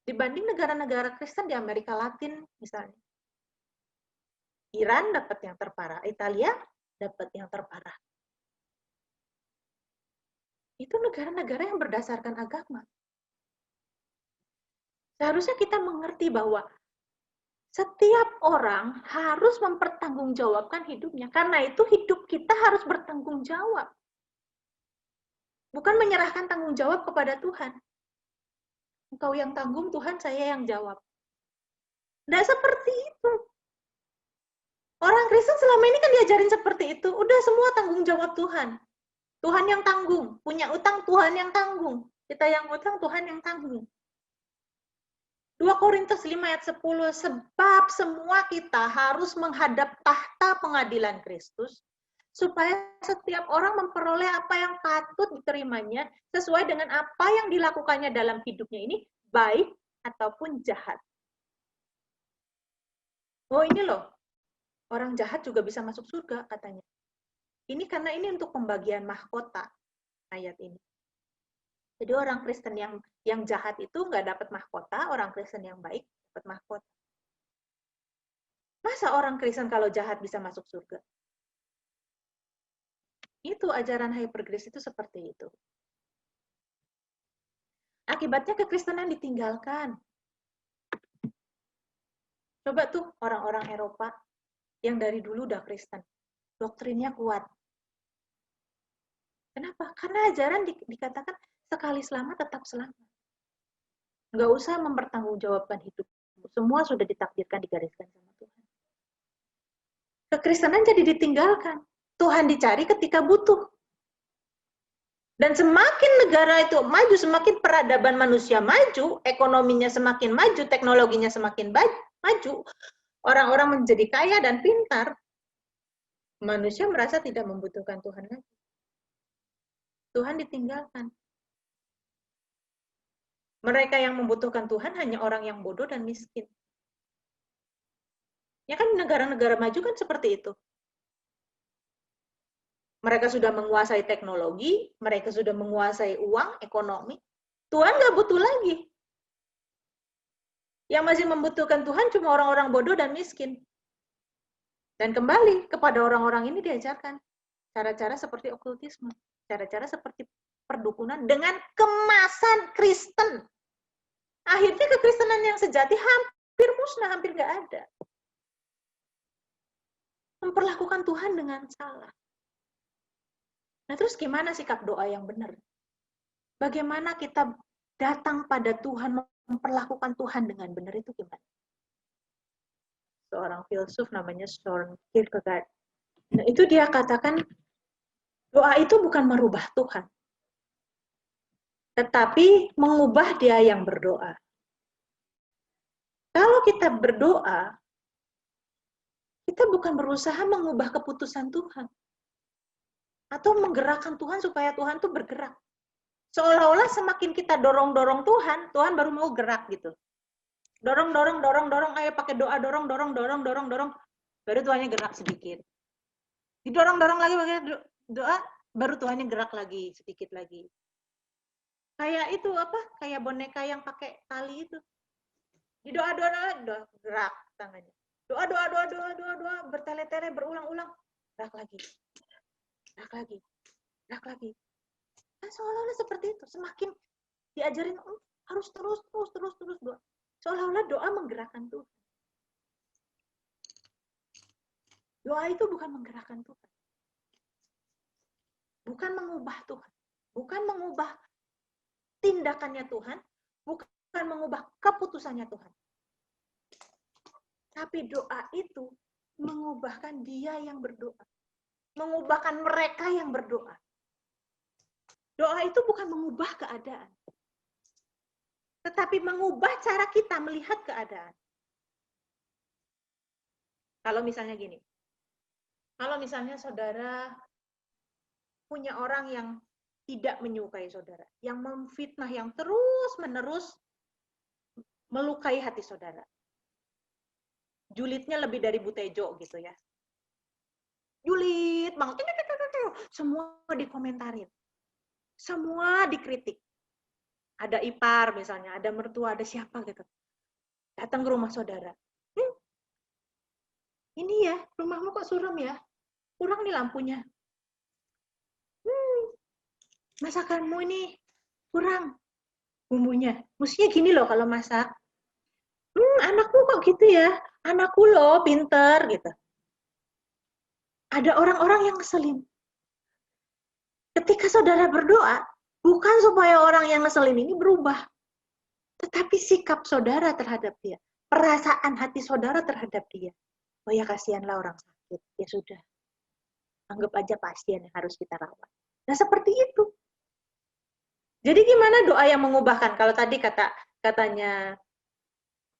Dibanding negara-negara Kristen di Amerika Latin misalnya. Iran dapat yang terparah, Italia dapat yang terparah. Itu negara-negara yang berdasarkan agama. Seharusnya kita mengerti bahwa setiap orang harus mempertanggungjawabkan hidupnya. Karena itu hidup kita harus bertanggung jawab. Bukan menyerahkan tanggung jawab kepada Tuhan. Engkau yang tanggung, Tuhan saya yang jawab. Nggak seperti itu. Orang Kristen selama ini kan diajarin seperti itu. Udah semua tanggung jawab Tuhan. Tuhan yang tanggung. Punya utang, Tuhan yang tanggung. Kita yang utang, Tuhan yang tanggung. 2 Korintus 5 ayat 10, sebab semua kita harus menghadap tahta pengadilan Kristus, supaya setiap orang memperoleh apa yang patut diterimanya sesuai dengan apa yang dilakukannya dalam hidupnya ini, baik ataupun jahat. Oh ini loh, orang jahat juga bisa masuk surga katanya. Ini karena ini untuk pembagian mahkota, ayat ini. Jadi orang Kristen yang jahat itu nggak dapat mahkota, orang Kristen yang baik dapat mahkota. Masa orang Kristen kalau jahat bisa masuk surga? Itu ajaran hyper grace itu seperti itu. Akibatnya kekristenan ditinggalkan. Coba tuh orang-orang Eropa yang dari dulu udah Kristen, doktrinnya kuat. Kenapa? Karena ajaran dikatakan sekali selamat tetap selamat. Nggak usah mempertanggungjawabkan hidup. Semua sudah ditakdirkan, digariskan sama Tuhan. Kekristenan jadi ditinggalkan. Tuhan dicari ketika butuh. Dan semakin negara itu maju, semakin peradaban manusia maju, ekonominya semakin maju, teknologinya semakin maju, orang-orang menjadi kaya dan pintar, manusia merasa tidak membutuhkan Tuhan lagi. Tuhan ditinggalkan. Mereka yang membutuhkan Tuhan hanya orang yang bodoh dan miskin. Ya kan negara-negara maju kan seperti itu. Mereka sudah menguasai teknologi, mereka sudah menguasai uang, ekonomi. Tuhan nggak butuh lagi. Yang masih membutuhkan Tuhan cuma orang-orang bodoh dan miskin. Dan kembali kepada orang-orang ini diajarkan cara-cara seperti okultisme, cara-cara seperti perdukunan dengan kemasan Kristen. Akhirnya kekristenan yang sejati hampir musnah, hampir nggak ada. Memperlakukan Tuhan dengan salah. Nah, terus gimana sikap doa yang benar? Bagaimana kita datang pada Tuhan, memperlakukan Tuhan dengan benar itu gimana? Seorang filsuf namanya Søren Kierkegaard. Nah, itu dia katakan, doa itu bukan merubah Tuhan, tetapi mengubah dia yang berdoa. Kalau kita berdoa, kita bukan berusaha mengubah keputusan Tuhan, atau menggerakkan Tuhan supaya Tuhan tuh bergerak. Seolah-olah semakin kita dorong-dorong Tuhan, Tuhan baru mau gerak gitu. Dorong, ayo pakai doa, dorong, baru Tuhannya gerak sedikit. Didorong-dorong lagi pakai doa, baru Tuhannya gerak lagi, sedikit lagi. Kayak itu apa? Kayak boneka yang pakai tali itu. Di doa, gerak tangannya. Doa, bertele-tele, berulang-ulang, gerak lagi. Nah, seolah-olah seperti itu. Semakin diajarin harus terus doa. Seolah-olah doa menggerakkan Tuhan. Doa itu bukan menggerakkan Tuhan. Bukan mengubah Tuhan. Bukan mengubah tindakannya Tuhan. Bukan mengubah keputusannya Tuhan. Tapi doa itu mengubahkan dia yang berdoa. Mengubahkan mereka yang berdoa. Doa itu bukan mengubah keadaan. Tetapi mengubah cara kita melihat keadaan. Kalau misalnya gini. Kalau misalnya saudara punya orang yang tidak menyukai saudara. Yang memfitnah, yang terus-menerus melukai hati saudara. Julidnya lebih dari Butejo gitu ya. Julid banget. Semua dikomentarin. Semua dikritik. Ada ipar misalnya, ada mertua, ada siapa gitu. Datang ke rumah saudara. Ini ya, rumahmu kok suram ya? Kurang nih lampunya. Masakanmu ini kurang bumbunya. Mestinya gini loh kalau masak. Anakmu kok gitu ya? Anakku loh pinter gitu. Ada orang-orang yang ngeselin. Ketika saudara berdoa, bukan supaya orang yang ngeselin ini berubah. Tetapi sikap saudara terhadap dia. Perasaan hati saudara terhadap dia. Oh ya kasihanlah orang sakit. Ya sudah. Anggap aja pasien yang harus kita rawat. Nah seperti itu. Jadi gimana doa yang mengubahkan? Kalau tadi katanya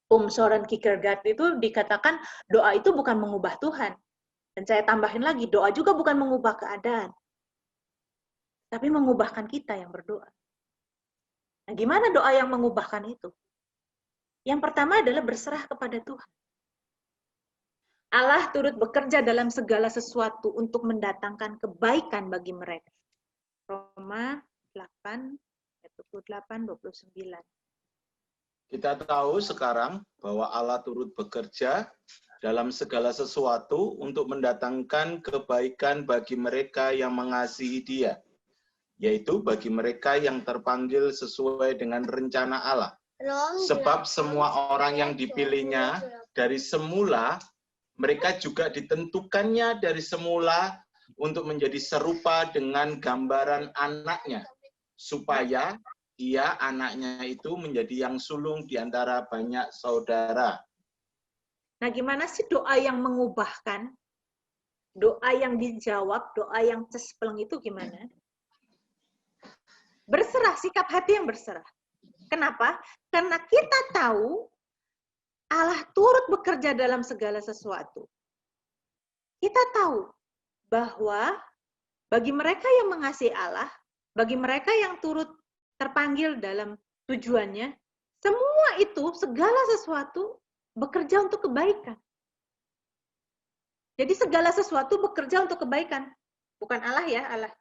Søren Kierkegaard itu dikatakan doa itu bukan mengubah Tuhan. Dan saya tambahin lagi, doa juga bukan mengubah keadaan. Tapi mengubahkan kita yang berdoa. Nah, gimana doa yang mengubahkan itu? Yang pertama adalah berserah kepada Tuhan. Allah turut bekerja dalam segala sesuatu untuk mendatangkan kebaikan bagi mereka. Roma 8, 28-29. Kita tahu sekarang bahwa Allah turut bekerja dalam segala sesuatu untuk mendatangkan kebaikan bagi mereka yang mengasihi Dia, yaitu bagi mereka yang terpanggil sesuai dengan rencana Allah. Sebab semua orang yang dipilihnya dari semula, mereka juga ditentukannya dari semula untuk menjadi serupa dengan gambaran anaknya, supaya ia, anaknya itu, menjadi yang sulung di antara banyak saudara. Nah, gimana sih doa yang mengubahkan? Doa yang dijawab, doa yang cespleng itu gimana? Berserah, sikap hati yang berserah. Kenapa? Karena kita tahu Allah turut bekerja dalam segala sesuatu. Kita tahu bahwa bagi mereka yang mengasihi Allah, bagi mereka yang turut terpanggil dalam tujuannya, semua itu, segala sesuatu bekerja untuk kebaikan. Jadi segala sesuatu bekerja untuk kebaikan. Bukan Allah ya, Allah.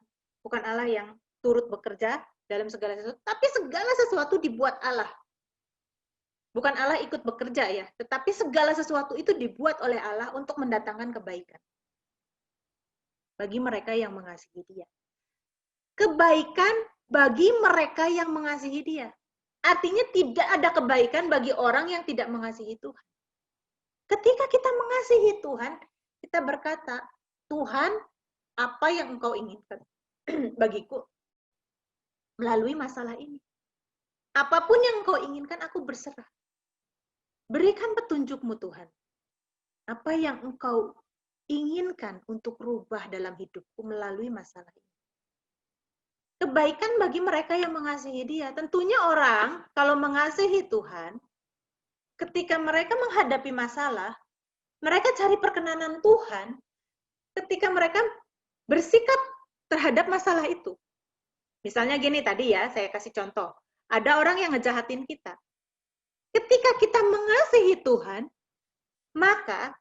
Bukan Allah yang turut bekerja dalam segala sesuatu, tapi segala sesuatu dibuat Allah. Bukan Allah ikut bekerja ya, tetapi segala sesuatu itu dibuat oleh Allah untuk mendatangkan kebaikan bagi mereka yang mengasihi Dia. Kebaikan bagi mereka yang mengasihi Dia. Artinya tidak ada kebaikan bagi orang yang tidak mengasihi Tuhan. Ketika kita mengasihi Tuhan, kita berkata, Tuhan, apa yang Engkau inginkan bagiku melalui masalah ini? Apapun yang Engkau inginkan, aku berserah. Berikan petunjuk-Mu Tuhan. Apa yang Engkau inginkan untuk rubah dalam hidupku melalui masalah ini. Kebaikan bagi mereka yang mengasihi Dia. Tentunya orang kalau mengasihi Tuhan, ketika mereka menghadapi masalah, mereka cari perkenanan Tuhan ketika mereka bersikap terhadap masalah itu. Misalnya gini tadi ya, saya kasih contoh. Ada orang yang ngejahatin kita. Ketika kita mengasihi Tuhan, maka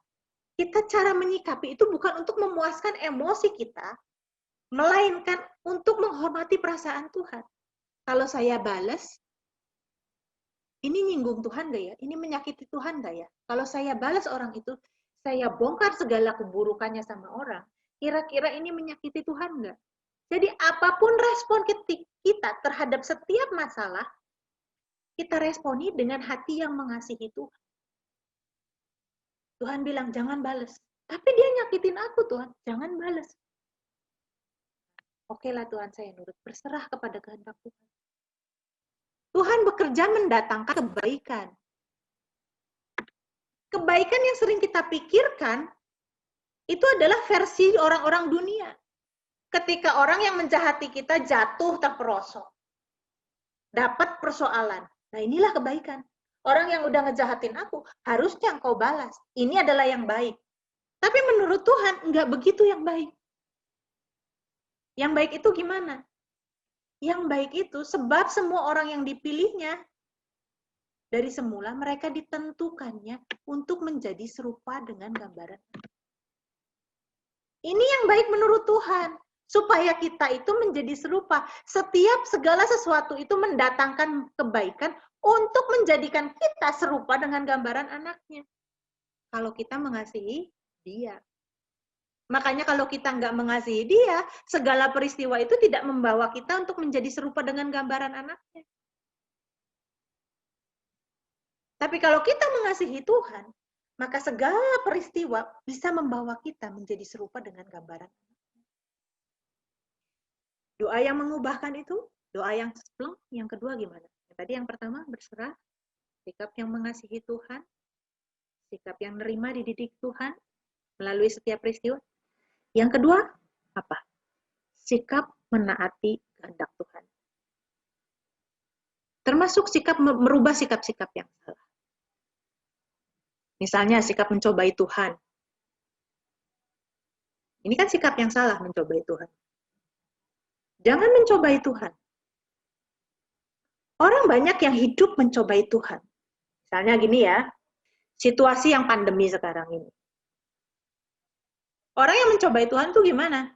kita cara menyikapi itu bukan untuk memuaskan emosi kita, melainkan untuk menghormati perasaan Tuhan. Kalau saya balas, ini nyinggung Tuhan nggak ya? Ini menyakiti Tuhan nggak ya? Kalau saya balas orang itu, saya bongkar segala keburukannya sama orang, kira-kira ini menyakiti Tuhan nggak? Jadi apapun respon kita terhadap setiap masalah, kita responi dengan hati yang mengasihi Tuhan. Tuhan bilang, jangan balas. Tapi dia nyakitin aku, Tuhan. Jangan balas. Oke lah Tuhan, saya nurut. Berserah kepada kehendak Tuhan. Tuhan bekerja mendatangkan kebaikan. Kebaikan yang sering kita pikirkan, itu adalah versi orang-orang dunia. Ketika orang yang menjahati kita jatuh terperosok. Dapat persoalan. Nah inilah kebaikan. Orang yang udah ngejahatin aku, harusnya engkau balas. Ini adalah yang baik. Tapi menurut Tuhan, enggak begitu yang baik. Yang baik itu gimana? Yang baik itu sebab semua orang yang dipilihnya, dari semula mereka ditentukannya untuk menjadi serupa dengan gambaran. Ini yang baik menurut Tuhan. Supaya kita itu menjadi serupa. Setiap segala sesuatu itu mendatangkan kebaikan untuk menjadikan kita serupa dengan gambaran anaknya. Kalau kita mengasihi Dia. Makanya kalau kita nggak mengasihi Dia, segala peristiwa itu tidak membawa kita untuk menjadi serupa dengan gambaran anaknya. Tapi kalau kita mengasihi Tuhan, maka segala peristiwa bisa membawa kita menjadi serupa dengan gambaran anaknya. Doa yang mengubahkan itu, doa yang sepleng, yang kedua gimana? Tadi yang pertama berserah, sikap yang mengasihi Tuhan, sikap yang nerima dididik Tuhan melalui setiap peristiwa. Yang kedua, apa? Sikap menaati kehendak Tuhan. Termasuk sikap merubah sikap-sikap yang salah. Misalnya sikap mencobai Tuhan. Ini kan sikap yang salah, mencobai Tuhan. Jangan mencobai Tuhan. Orang banyak yang hidup mencobai Tuhan. Misalnya gini ya, situasi yang pandemi sekarang ini. Orang yang mencobai Tuhan tuh gimana?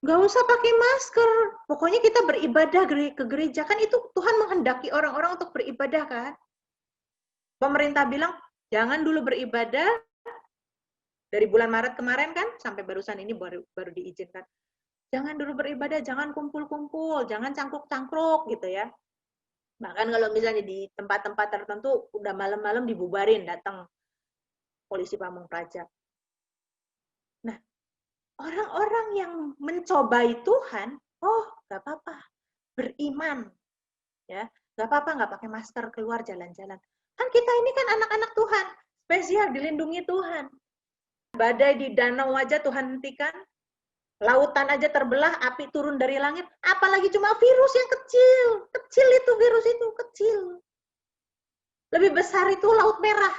Gak usah pakai masker. Pokoknya kita beribadah ke gereja. Kan itu Tuhan menghendaki orang-orang untuk beribadah kan? Pemerintah bilang, jangan dulu beribadah. Dari bulan Maret kemarin kan, sampai barusan ini baru diizinkan. Jangan dulu beribadah, jangan kumpul-kumpul, jangan cangkruk-cangkruk gitu ya. Bahkan kalau misalnya di tempat-tempat tertentu, udah malam-malam dibubarin, datang polisi Pamung Praja. Nah, orang-orang yang mencobai Tuhan, oh gak apa-apa, beriman. Ya, gak apa-apa gak pakai masker keluar jalan-jalan. Kan kita ini kan anak-anak Tuhan, spesial dilindungi Tuhan. Badai di danau aja Tuhan hentikan. Lautan aja terbelah, api turun dari langit, apalagi cuma virus yang kecil. Kecil itu virus itu, kecil. Lebih besar itu Laut Merah.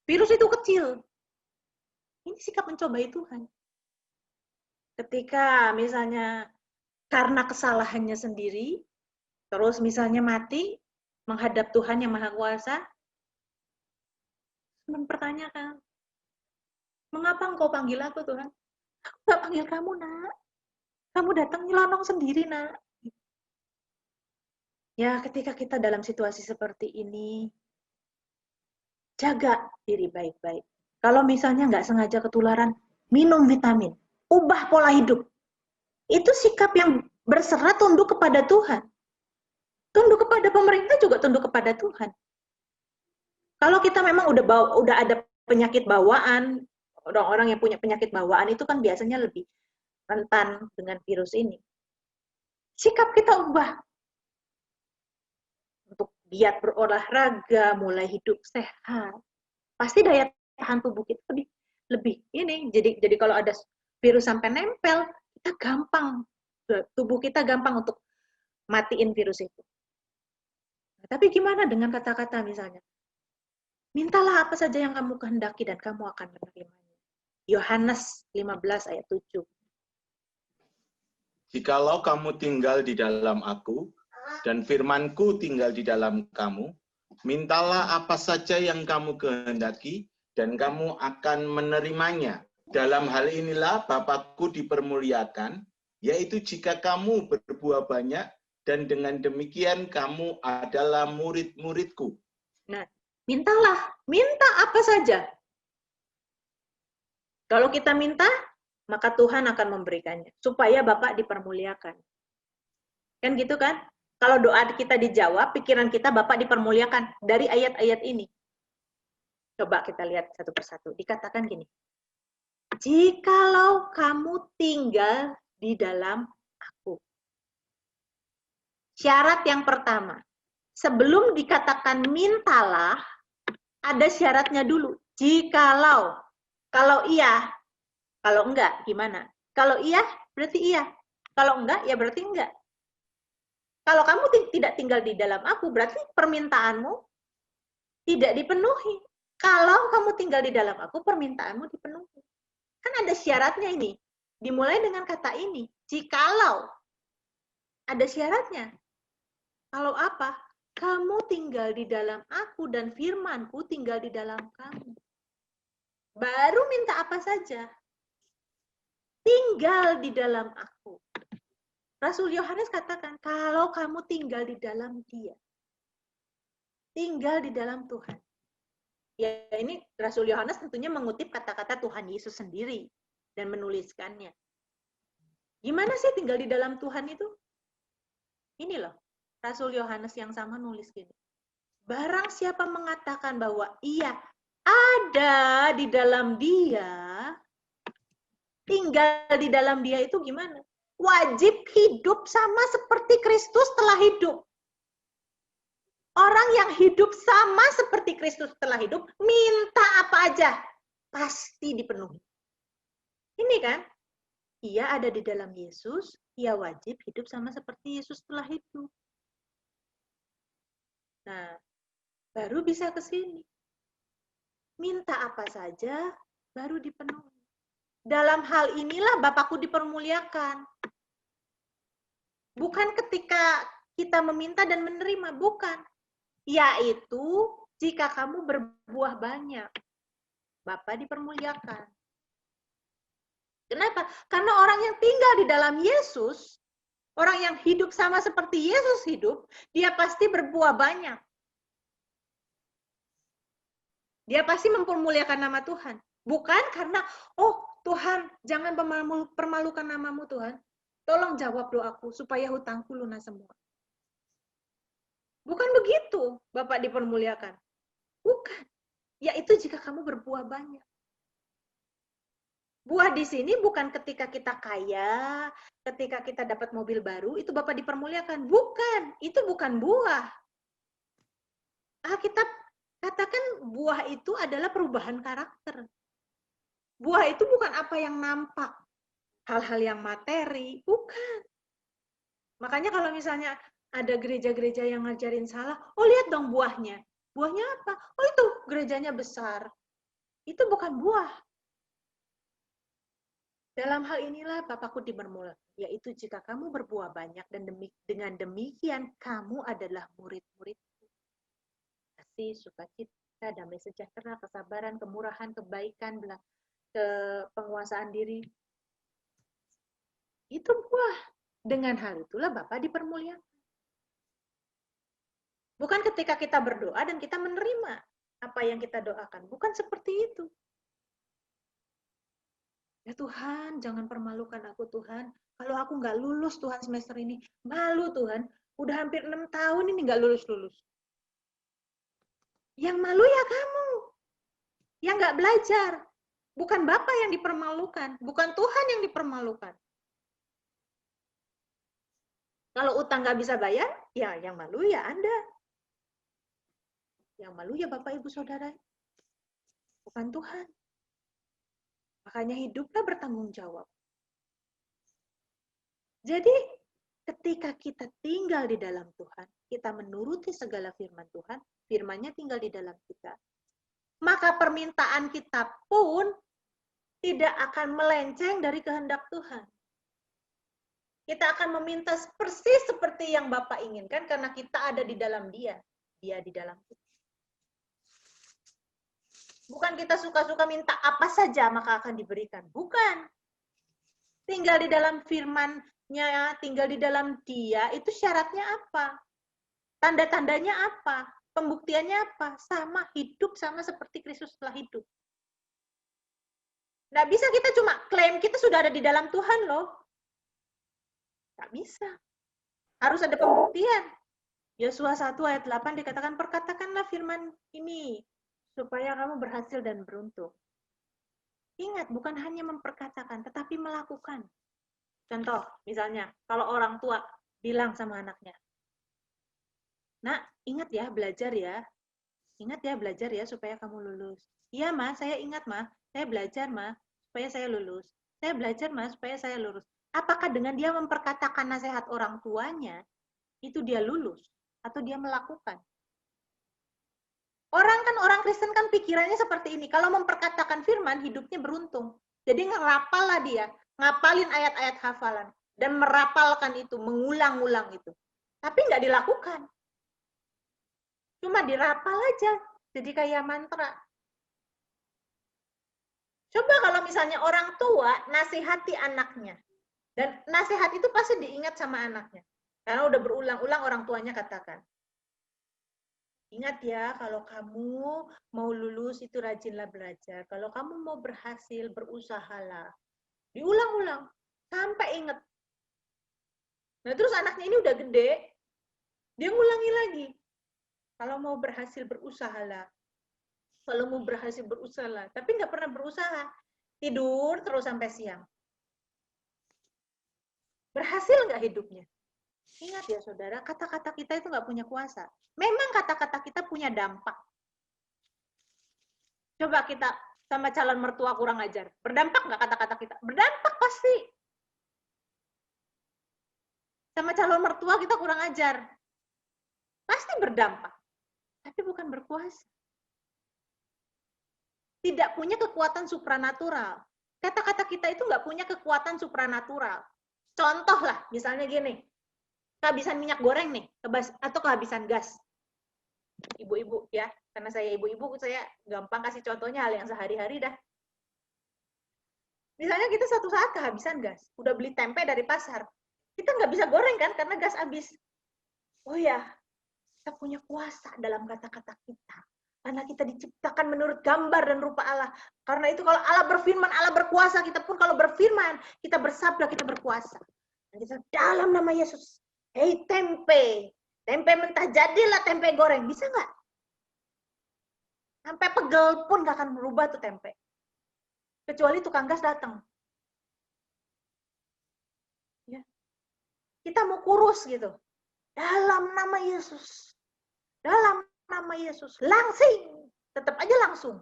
Virus itu kecil. Ini sikap mencobai Tuhan. Ketika misalnya karena kesalahannya sendiri, terus misalnya mati, menghadap Tuhan yang Maha Kuasa, mempertanyakan, mengapa engkau panggil aku Tuhan? Aku nggak panggil kamu, nak. Kamu datang nyelonong sendiri, nak. Ya, ketika kita dalam situasi seperti ini, jaga diri baik-baik. Kalau misalnya nggak sengaja ketularan, minum vitamin, ubah pola hidup. Itu sikap yang berserah tunduk kepada Tuhan. Tunduk kepada pemerintah juga tunduk kepada Tuhan. Kalau kita memang udah ada penyakit bawaan, orang-orang yang punya penyakit bawaan itu kan biasanya lebih rentan dengan virus ini. Sikap kita ubah. Untuk giat berolahraga, mulai hidup sehat. Pasti daya tahan tubuh kita lebih ini. Jadi kalau ada virus sampai nempel, kita gampang, tubuh kita gampang untuk matiin virus itu. Nah, tapi gimana dengan kata-kata misalnya? Mintalah apa saja yang kamu kehendaki dan kamu akan menerimanya. Yohanes 15 ayat 7. Jikalau kamu tinggal di dalam aku, dan firman-Ku tinggal di dalam kamu, mintalah apa saja yang kamu kehendaki, dan kamu akan menerimanya. Dalam hal inilah Bapa-Ku dipermuliakan, yaitu jika kamu berbuah banyak, dan dengan demikian kamu adalah murid-murid-Ku. Nah, minta apa saja. Kalau kita minta, maka Tuhan akan memberikannya, supaya Bapak dipermuliakan. Kan gitu kan? Kalau doa kita dijawab, pikiran kita Bapak dipermuliakan dari ayat-ayat ini. Coba kita lihat satu persatu. Dikatakan gini, jikalau kamu tinggal di dalam aku. Syarat yang pertama, sebelum dikatakan mintalah, ada syaratnya dulu. Jikalau, kalau iya, kalau enggak, gimana? Kalau iya, berarti iya. Kalau enggak, ya berarti enggak. Kalau kamu tidak tinggal di dalam aku, berarti permintaanmu tidak dipenuhi. Kalau kamu tinggal di dalam aku, permintaanmu dipenuhi. Kan ada syaratnya ini. Dimulai dengan kata ini. Jikalau. Ada syaratnya. Kalau apa? Kamu tinggal di dalam aku dan firmanku tinggal di dalam kamu. Baru minta apa saja. Tinggal di dalam aku. Rasul Yohanes katakan, kalau kamu tinggal di dalam dia. Tinggal di dalam Tuhan. Ya, ini Rasul Yohanes tentunya mengutip kata-kata Tuhan Yesus sendiri dan menuliskannya. Gimana sih tinggal di dalam Tuhan itu? Ini loh, Rasul Yohanes yang sama nulis gini. Barang siapa mengatakan bahwa ia ada di dalam dia, tinggal di dalam dia itu gimana? Wajib hidup sama seperti Kristus telah hidup. Orang yang hidup sama seperti Kristus telah hidup, minta apa aja, pasti dipenuhi. Ini kan, ia ada di dalam Yesus, ia wajib hidup sama seperti Yesus telah hidup. Nah, baru bisa ke sini. Minta apa saja, baru dipenuhi. Dalam hal inilah Bapakku dipermuliakan. Bukan ketika kita meminta dan menerima, bukan. Yaitu jika kamu berbuah banyak, Bapa dipermuliakan. Kenapa? Karena orang yang tinggal di dalam Yesus, orang yang hidup sama seperti Yesus hidup, dia pasti berbuah banyak. Dia pasti mempermuliakan nama Tuhan. Bukan karena, oh Tuhan, jangan permalukan namamu Tuhan. Tolong jawab doaku supaya hutangku lunas semua. Bukan begitu Bapak dipermuliakan. Bukan. Yaitu jika kamu berbuah banyak. Buah di sini bukan ketika kita kaya, ketika kita dapat mobil baru, itu Bapak dipermuliakan. Bukan. Itu bukan buah. Alkitab katakan buah itu adalah perubahan karakter. Buah itu bukan apa yang nampak. Hal-hal yang materi. Bukan. Makanya kalau misalnya ada gereja-gereja yang ngajarin salah, oh lihat dong buahnya. Buahnya apa? Oh itu gerejanya besar. Itu bukan buah. Dalam hal inilah Bapakku dipermuliakan, yaitu jika kamu berbuah banyak dan dengan demikian kamu adalah murid-muridku. Kasih, sukacita, damai sejahtera, kesabaran, kemurahan, kebaikan, penguasaan diri. Itu buah. Dengan hal itulah Bapa dipermuliakan. Bukan ketika kita berdoa dan kita menerima apa yang kita doakan. Bukan seperti itu. Ya Tuhan, jangan permalukan aku Tuhan. Kalau aku nggak lulus Tuhan semester ini, malu Tuhan. Udah hampir 6 tahun ini nggak lulus-lulus. Yang malu ya kamu. Yang nggak belajar. Bukan Bapak yang dipermalukan. Bukan Tuhan yang dipermalukan. Kalau utang nggak bisa bayar, ya yang malu ya Anda. Yang malu ya Bapak Ibu Saudara. Bukan Tuhan. Makanya hiduplah bertanggung jawab. Jadi ketika kita tinggal di dalam Tuhan, kita menuruti segala firman Tuhan, firman-Nya tinggal di dalam kita, maka permintaan kita pun tidak akan melenceng dari kehendak Tuhan. Kita akan meminta persis seperti yang Bapa inginkan karena kita ada di dalam Dia. Dia di dalam kita. Bukan kita suka-suka minta apa saja maka akan diberikan. Bukan. Tinggal di dalam firman-Nya, tinggal di dalam Dia, itu syaratnya apa? Tanda-tandanya apa? Pembuktiannya apa? Sama, hidup sama seperti Kristus telah hidup. Nggak bisa kita cuma klaim kita sudah ada di dalam Tuhan loh. Nggak bisa. Harus ada pembuktian. Yosua 1 ayat 8 dikatakan, perkatakanlah firman ini, supaya kamu berhasil dan beruntung. Ingat, bukan hanya memperkatakan, tetapi melakukan. Contoh, misalnya, kalau orang tua bilang sama anaknya, nak, ingat ya, belajar ya. Ingat ya, belajar ya, supaya kamu lulus. Iya, Ma, saya ingat, Ma. Saya belajar, Ma, supaya saya lulus. Saya belajar, Ma, supaya saya lulus. Apakah dengan dia memperkatakan nasihat orang tuanya, itu dia lulus? Atau dia melakukan? Orang Kristen kan pikirannya seperti ini. Kalau memperkatakan firman, hidupnya beruntung. Jadi ngerapal lah dia. Ngapalin ayat-ayat hafalan. Dan merapalkan itu, mengulang-ulang itu. Tapi nggak dilakukan. Cuma dirapal aja. Jadi kayak mantra. Coba kalau misalnya orang tua nasihati anaknya. Dan nasihat itu pasti diingat sama anaknya. Karena udah berulang-ulang orang tuanya katakan. Ingat ya, kalau kamu mau lulus itu rajinlah belajar. Kalau kamu mau berhasil, berusahalah. Diulang-ulang, sampai ingat. Nah terus anaknya ini udah gede, dia ngulangi lagi. Kalau mau berhasil, berusahalah. Kalau mau berhasil, berusahalah. Tapi nggak pernah berusaha. Tidur terus sampai siang. Berhasil nggak hidupnya? Ingat ya saudara, kata-kata kita itu nggak punya kuasa. Memang kata-kata kita punya dampak. Coba kita sama calon mertua kurang ajar. Berdampak nggak kata-kata kita? Berdampak pasti. Sama calon mertua kita kurang ajar. Pasti berdampak. Tapi bukan berkuasa. Tidak punya kekuatan supranatural. Kata-kata kita itu nggak punya kekuatan supranatural. Contoh lah, misalnya gini. Kehabisan minyak goreng nih, atau kehabisan gas. Ibu-ibu ya, karena saya ibu-ibu, saya gampang kasih contohnya hal yang sehari-hari dah. Misalnya kita satu saat kehabisan gas, udah beli tempe dari pasar, kita nggak bisa goreng kan, karena gas habis. Oh ya, kita punya kuasa dalam kata-kata kita. Karena kita diciptakan menurut gambar dan rupa Allah. Karena itu kalau Allah berfirman, Allah berkuasa, kita pun kalau berfirman, kita bersabda, kita berkuasa. Dan kita dalam nama Yesus, hei tempe mentah jadilah tempe goreng. Bisa nggak? Sampai pegel pun nggak akan berubah tuh tempe. Kecuali tukang gas datang. Ya. Kita mau kurus gitu. Dalam nama Yesus. Dalam nama Yesus. Langsing. Tetap aja langsung.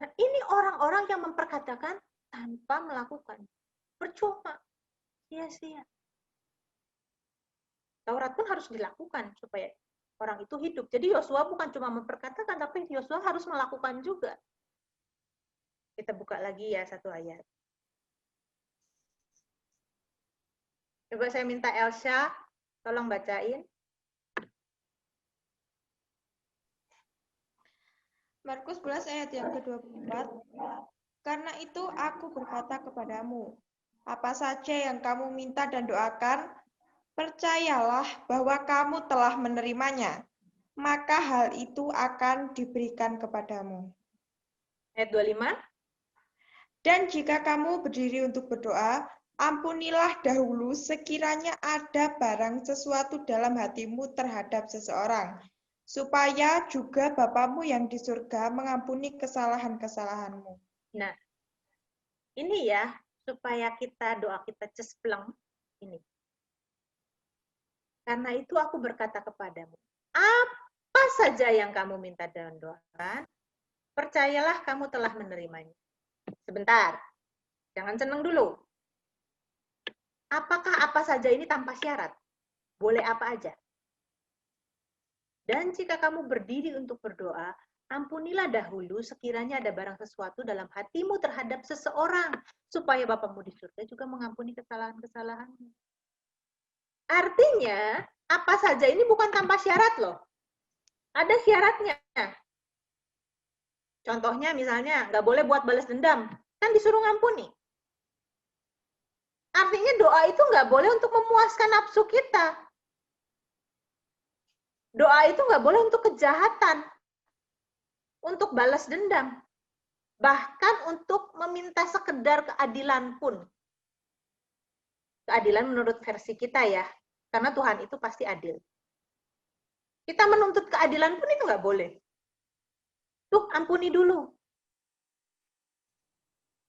Nah, ini orang-orang yang memperkatakan tanpa melakukan. Percuma. Sia-sia. Taurat pun harus dilakukan supaya orang itu hidup. Jadi Yosua bukan cuma memperkatakan, tapi Yosua harus melakukan juga. Kita buka lagi ya satu ayat. Coba saya minta Elsa, tolong bacain. Markus 11 ayat yang ke-24. Karena itu aku berkata kepadamu, Apa saja yang kamu minta dan doakan, percayalah bahwa kamu telah menerimanya, maka hal itu akan diberikan kepadamu. Ayat 25. Dan jika kamu berdiri untuk berdoa, ampunilah dahulu sekiranya ada barang sesuatu dalam hatimu terhadap seseorang, supaya juga Bapamu yang di surga mengampuni kesalahan-kesalahanmu. Nah, ini ya, supaya doa kita cespleng, ini. Karena itu aku berkata kepadamu, apa saja yang kamu minta dan doakan, percayalah kamu telah menerimanya. Sebentar, jangan seneng dulu. Apakah apa saja ini tanpa syarat? Boleh apa aja. Dan jika kamu berdiri untuk berdoa, ampunilah dahulu sekiranya ada barang sesuatu dalam hatimu terhadap seseorang, supaya Bapamu di surga juga mengampuni kesalahan-kesalahanmu. Artinya, apa saja ini bukan tanpa syarat loh. Ada syaratnya. Contohnya misalnya, nggak boleh buat balas dendam. Kan disuruh ngampuni. Artinya doa itu nggak boleh untuk memuaskan nafsu kita. Doa itu nggak boleh untuk kejahatan. Untuk balas dendam. Bahkan untuk meminta sekedar keadilan pun. Keadilan menurut versi kita ya. Karena Tuhan itu pasti adil. Kita menuntut keadilan pun itu nggak boleh. Tuh, ampuni dulu.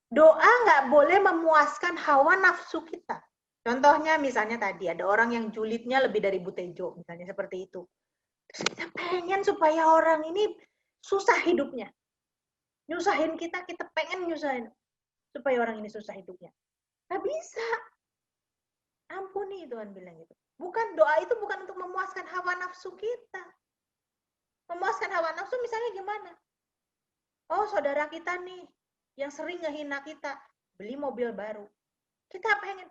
Doa nggak boleh memuaskan hawa nafsu kita. Contohnya misalnya tadi, ada orang yang julidnya lebih dari butejo, misalnya seperti itu. Terus kita pengen supaya orang ini susah hidupnya. Nyusahin kita pengen nyusahin. Supaya orang ini susah hidupnya. Nggak bisa. Ampuni, Tuhan bilang gitu. Doa itu bukan untuk memuaskan hawa nafsu kita. Memuaskan hawa nafsu misalnya gimana? Oh, saudara kita nih, yang sering ngehina kita, beli mobil baru. Kita pengen,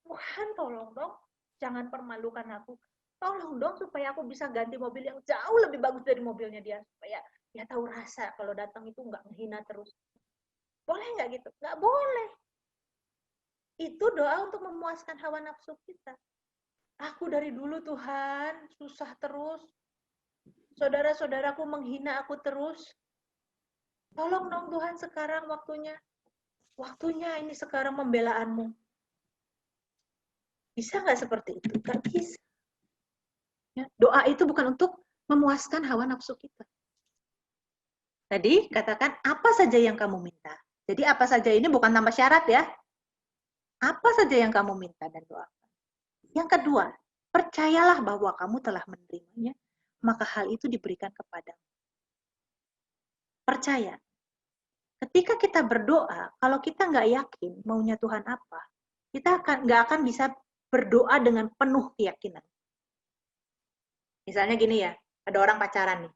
Tuhan tolong dong, jangan permalukan aku. Tolong dong supaya aku bisa ganti mobil yang jauh lebih bagus dari mobilnya dia. Supaya dia tahu rasa kalau datang itu nggak ngehina terus. Boleh nggak gitu? Nggak boleh. Itu doa untuk memuaskan hawa nafsu kita. Aku dari dulu Tuhan, susah terus. Saudara-saudaraku menghina aku terus. Tolong dong Tuhan sekarang waktunya. Waktunya ini sekarang pembelaanmu. Bisa nggak seperti itu? Nggak bisa. Ya, doa itu bukan untuk memuaskan hawa nafsu kita. Tadi katakan apa saja yang kamu minta. Jadi apa saja ini bukan tanpa syarat ya. Apa saja yang kamu minta dan doakan. Yang kedua, percayalah bahwa kamu telah menerimanya, maka hal itu diberikan kepadamu. Percaya. Ketika kita berdoa, kalau kita nggak yakin maunya Tuhan apa, kita nggak akan bisa berdoa dengan penuh keyakinan. Misalnya gini ya, ada orang pacaran nih.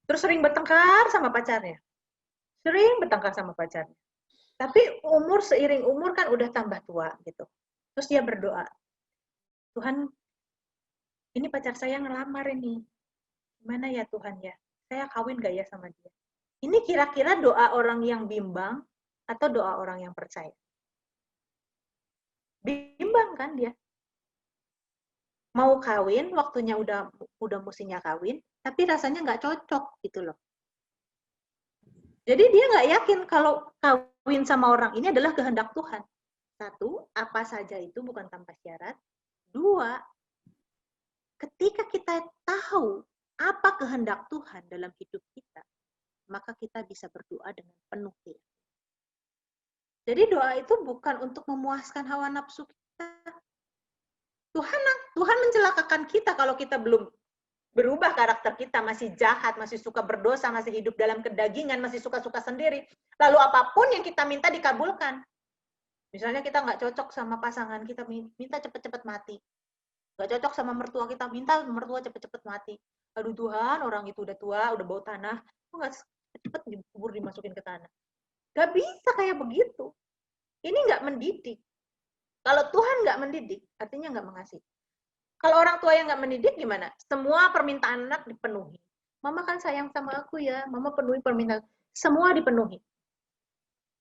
Terus sering bertengkar sama pacarnya. Sering bertengkar sama pacarnya. Tapi seiring umur kan udah tambah tua gitu. Terus dia berdoa, Tuhan, ini pacar saya ngelamar ini. Gimana ya Tuhan ya? Saya kawin gak ya sama dia? Ini kira-kira doa orang yang bimbang atau doa orang yang percaya? Bimbang kan dia. Mau kawin, waktunya udah mestinya kawin, tapi rasanya nggak cocok gitu loh. Jadi dia nggak yakin kalau kawin sama orang ini adalah kehendak Tuhan. Satu, apa saja itu bukan tanpa syarat. Dua, ketika kita tahu apa kehendak Tuhan dalam hidup kita, maka kita bisa berdoa dengan penuh keyakinan. Jadi doa itu bukan untuk memuaskan hawa nafsu kita. Tuhan mencelakakan kita kalau kita belum berubah karakter kita, masih jahat, masih suka berdosa, masih hidup dalam kedagingan, masih suka-suka sendiri. Lalu apapun yang kita minta dikabulkan. Misalnya kita nggak cocok sama pasangan, kita minta cepet-cepet mati. Nggak cocok sama mertua kita, minta mertua cepet-cepet mati. Aduh Tuhan, orang itu udah tua, udah bau tanah, kok nggak cepet dikubur, dimasukin ke tanah. Nggak bisa kayak begitu. Ini nggak mendidik. Kalau Tuhan nggak mendidik, artinya nggak mengasihi. Kalau orang tua yang nggak mendidik gimana? Semua permintaan anak dipenuhi. Mama kan sayang sama aku ya, mama penuhi permintaan. Semua dipenuhi.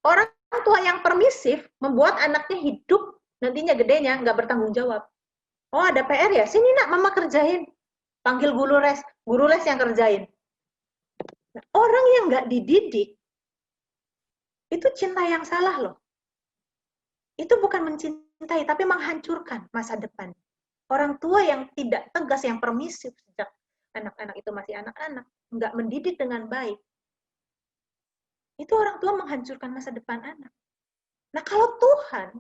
Orang tua yang permisif membuat anaknya hidup nantinya gedenya nggak bertanggung jawab. Oh, ada PR ya? Sini nak, mama kerjain. Panggil guru les yang kerjain. Nah, orang yang nggak dididik, itu cinta yang salah loh. Itu bukan mencintai, tapi menghancurkan masa depan. Orang tua yang tidak tegas, yang permisif sejak anak-anak itu masih anak-anak, nggak mendidik dengan baik, itu orang tua menghancurkan masa depan anak. Nah, kalau Tuhan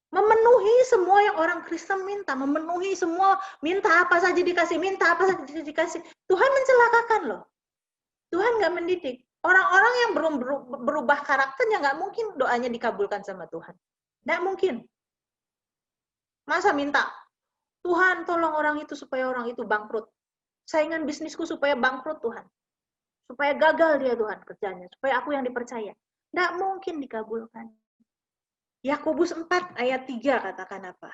memenuhi semua yang orang Kristen minta, memenuhi semua, minta apa saja dikasih, minta apa saja dikasih, Tuhan mencelakakan loh. Tuhan nggak mendidik. Orang-orang yang belum berubah karakternya, nggak mungkin doanya dikabulkan sama Tuhan. Nggak mungkin. Masa minta, Tuhan tolong orang itu supaya orang itu bangkrut. Saingan bisnisku supaya bangkrut Tuhan. Supaya gagal dia Tuhan kerjanya. Supaya aku yang dipercaya. Nggak mungkin dikabulkan. Yakobus 4 ayat 3 katakan apa?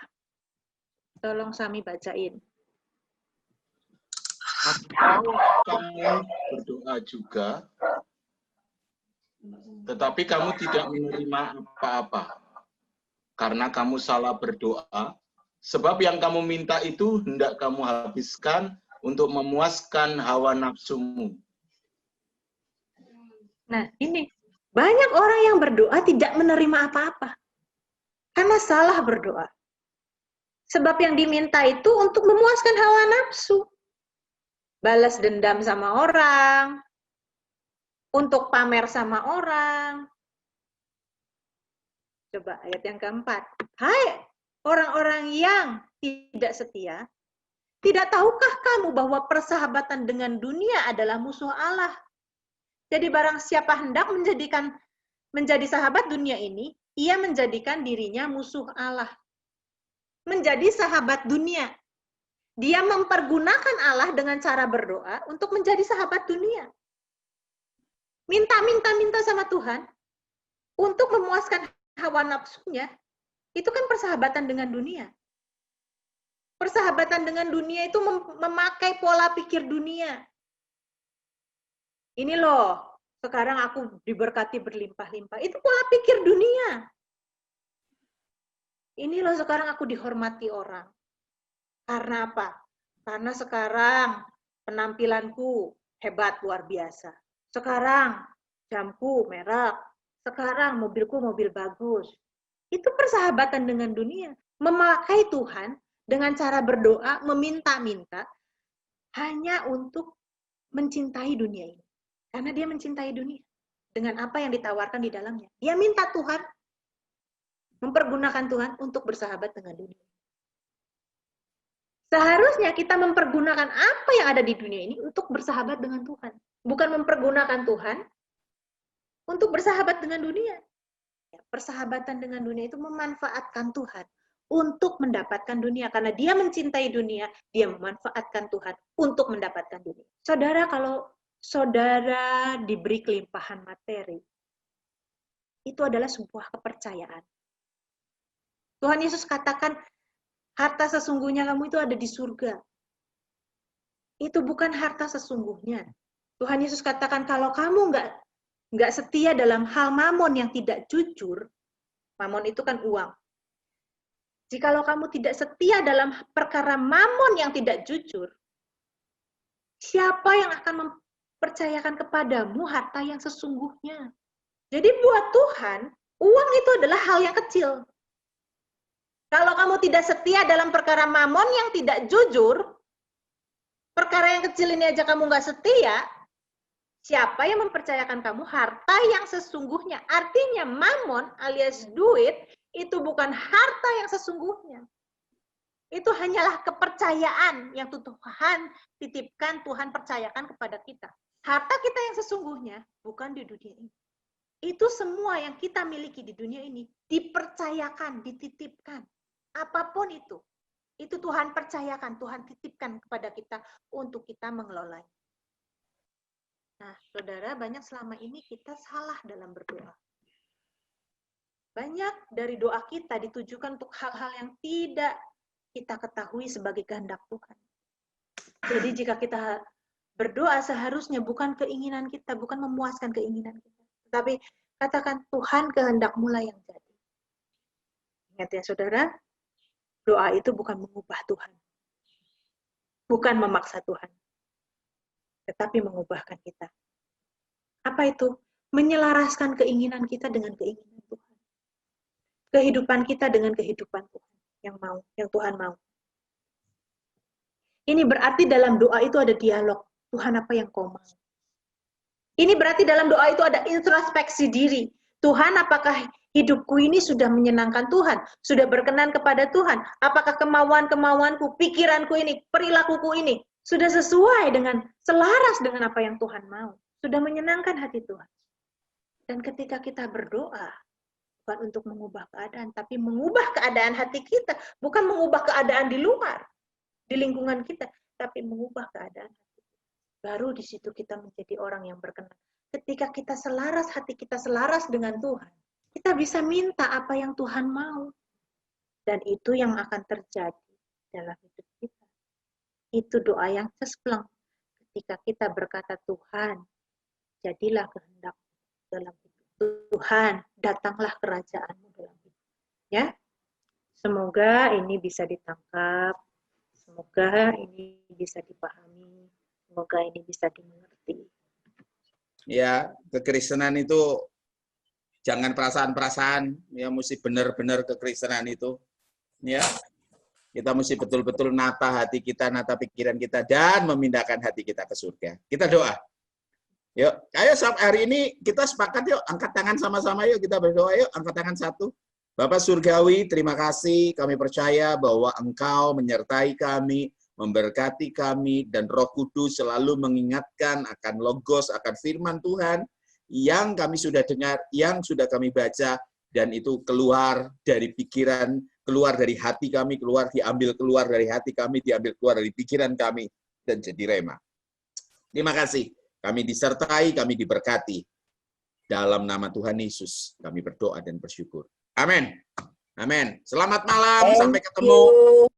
Tolong Sami bacain. Atau kamu berdoa juga, tetapi kamu tidak menerima apa-apa, karena kamu salah berdoa, sebab yang kamu minta itu hendak kamu habiskan untuk memuaskan hawa nafsumu. Nah, ini banyak orang yang berdoa tidak menerima apa-apa, karena salah berdoa. Sebab yang diminta itu untuk memuaskan hawa nafsu. Balas dendam sama orang, untuk pamer sama orang. Coba ayat yang keempat. Hai orang-orang yang tidak setia, tidak tahukah kamu bahwa persahabatan dengan dunia adalah musuh Allah? Jadi barang siapa hendak menjadi sahabat dunia ini, ia menjadikan dirinya musuh Allah. Menjadi sahabat dunia. Dia mempergunakan Allah dengan cara berdoa untuk menjadi sahabat dunia. Minta sama Tuhan untuk memuaskan hawa nafsunya, itu kan persahabatan dengan dunia. Persahabatan dengan dunia itu memakai pola pikir dunia. Ini loh, sekarang aku diberkati berlimpah-limpah. Itu pola pikir dunia. Ini loh, sekarang aku dihormati orang. Karena apa? Karena sekarang penampilanku hebat, luar biasa. Sekarang jamku merek. Sekarang mobilku mobil bagus. Itu persahabatan dengan dunia. Memakai Tuhan dengan cara berdoa, meminta-minta, hanya untuk mencintai dunia ini. Karena dia mencintai dunia. Dengan apa yang ditawarkan di dalamnya. Dia minta Tuhan, mempergunakan Tuhan untuk bersahabat dengan dunia. Seharusnya kita mempergunakan apa yang ada di dunia ini untuk bersahabat dengan Tuhan. Bukan mempergunakan Tuhan untuk bersahabat dengan dunia. Persahabatan dengan dunia itu memanfaatkan Tuhan untuk mendapatkan dunia. Karena dia mencintai dunia, dia memanfaatkan Tuhan untuk mendapatkan dunia. Saudara, kalau saudara diberi kelimpahan materi, itu adalah sebuah kepercayaan. Tuhan Yesus katakan, harta sesungguhnya kamu itu ada di surga. Itu bukan harta sesungguhnya. Tuhan Yesus katakan, kalau kamu nggak setia dalam hal mamon yang tidak jujur, mamon itu kan uang. Jikalau kamu tidak setia dalam perkara mamon yang tidak jujur, siapa yang akan mempercayakan kepadamu harta yang sesungguhnya? Jadi buat Tuhan, uang itu adalah hal yang kecil. Kalau kamu tidak setia dalam perkara mamon yang tidak jujur, perkara yang kecil ini aja kamu nggak setia, siapa yang mempercayakan kamu harta yang sesungguhnya? Artinya mamon alias duit itu bukan harta yang sesungguhnya. Itu hanyalah kepercayaan yang Tuhan titipkan, Tuhan percayakan kepada kita. Harta kita yang sesungguhnya bukan di dunia ini. Itu semua yang kita miliki di dunia ini dipercayakan, dititipkan. Apapun itu Tuhan percayakan, Tuhan titipkan kepada kita untuk kita mengelolanya. Nah, saudara, banyak selama ini kita salah dalam berdoa. Banyak dari doa kita ditujukan untuk hal-hal yang tidak kita ketahui sebagai kehendak Tuhan. Jadi jika kita berdoa seharusnya bukan keinginan kita, bukan memuaskan keinginan kita, tapi Katakan, Tuhan kehendak-Mu lah yang jadi. Ingat ya saudara, doa itu bukan mengubah Tuhan. Bukan memaksa Tuhan. Tetapi mengubahkan kita. Apa itu? Menyelaraskan keinginan kita dengan keinginan Tuhan. Kehidupan kita dengan kehidupan Tuhan yang Tuhan mau. Ini berarti dalam doa itu ada dialog. Tuhan, apa yang Kau mau? Ini berarti dalam doa itu ada introspeksi diri. Tuhan, apakah hidupku ini sudah menyenangkan Tuhan? Sudah berkenan kepada Tuhan? Apakah kemauan-kemauanku, pikiranku ini, perilakuku ini sudah sesuai dengan, selaras dengan apa yang Tuhan mau? Sudah menyenangkan hati Tuhan. Dan ketika kita berdoa, bukan untuk mengubah keadaan, tapi mengubah keadaan hati kita. Bukan mengubah keadaan di luar, di lingkungan kita, tapi mengubah keadaan hati. Baru di situ kita menjadi orang yang berkenan. Ketika kita selaras, hati kita selaras dengan Tuhan, kita bisa minta apa yang Tuhan mau. Dan itu yang akan terjadi dalam hidup kita. Itu doa yang cespleng. Ketika kita berkata, Tuhan, jadilah kehendak dalam hidup. Tuhan, datanglah kerajaan-Mu dalam hidup. Ya, semoga ini bisa ditangkap. Semoga ini bisa dipahami. Semoga ini bisa dimengerti. Ya, kekristenan itu jangan perasaan-perasaan, ya mesti benar-benar kekristenan itu. Ya, kita mesti betul-betul nata hati kita, nata pikiran kita, dan memindahkan hati kita ke surga. Kita doa. Yuk, ayo hari ini kita sepakat yuk, angkat tangan sama-sama yuk, kita berdoa yuk, angkat tangan satu. Bapak Surgawi, terima kasih, kami percaya bahwa Engkau menyertai kami, memberkati kami, dan Roh Kudus selalu mengingatkan akan logos, akan firman Tuhan yang kami sudah dengar, yang sudah kami baca, dan itu keluar dari pikiran, keluar dari hati kami, diambil keluar dari hati kami, diambil keluar dari pikiran kami, dan jadi rema. Terima kasih, kami disertai, kami diberkati. Dalam nama Tuhan Yesus, kami berdoa dan bersyukur. Amin. Amin. Selamat malam, sampai ketemu.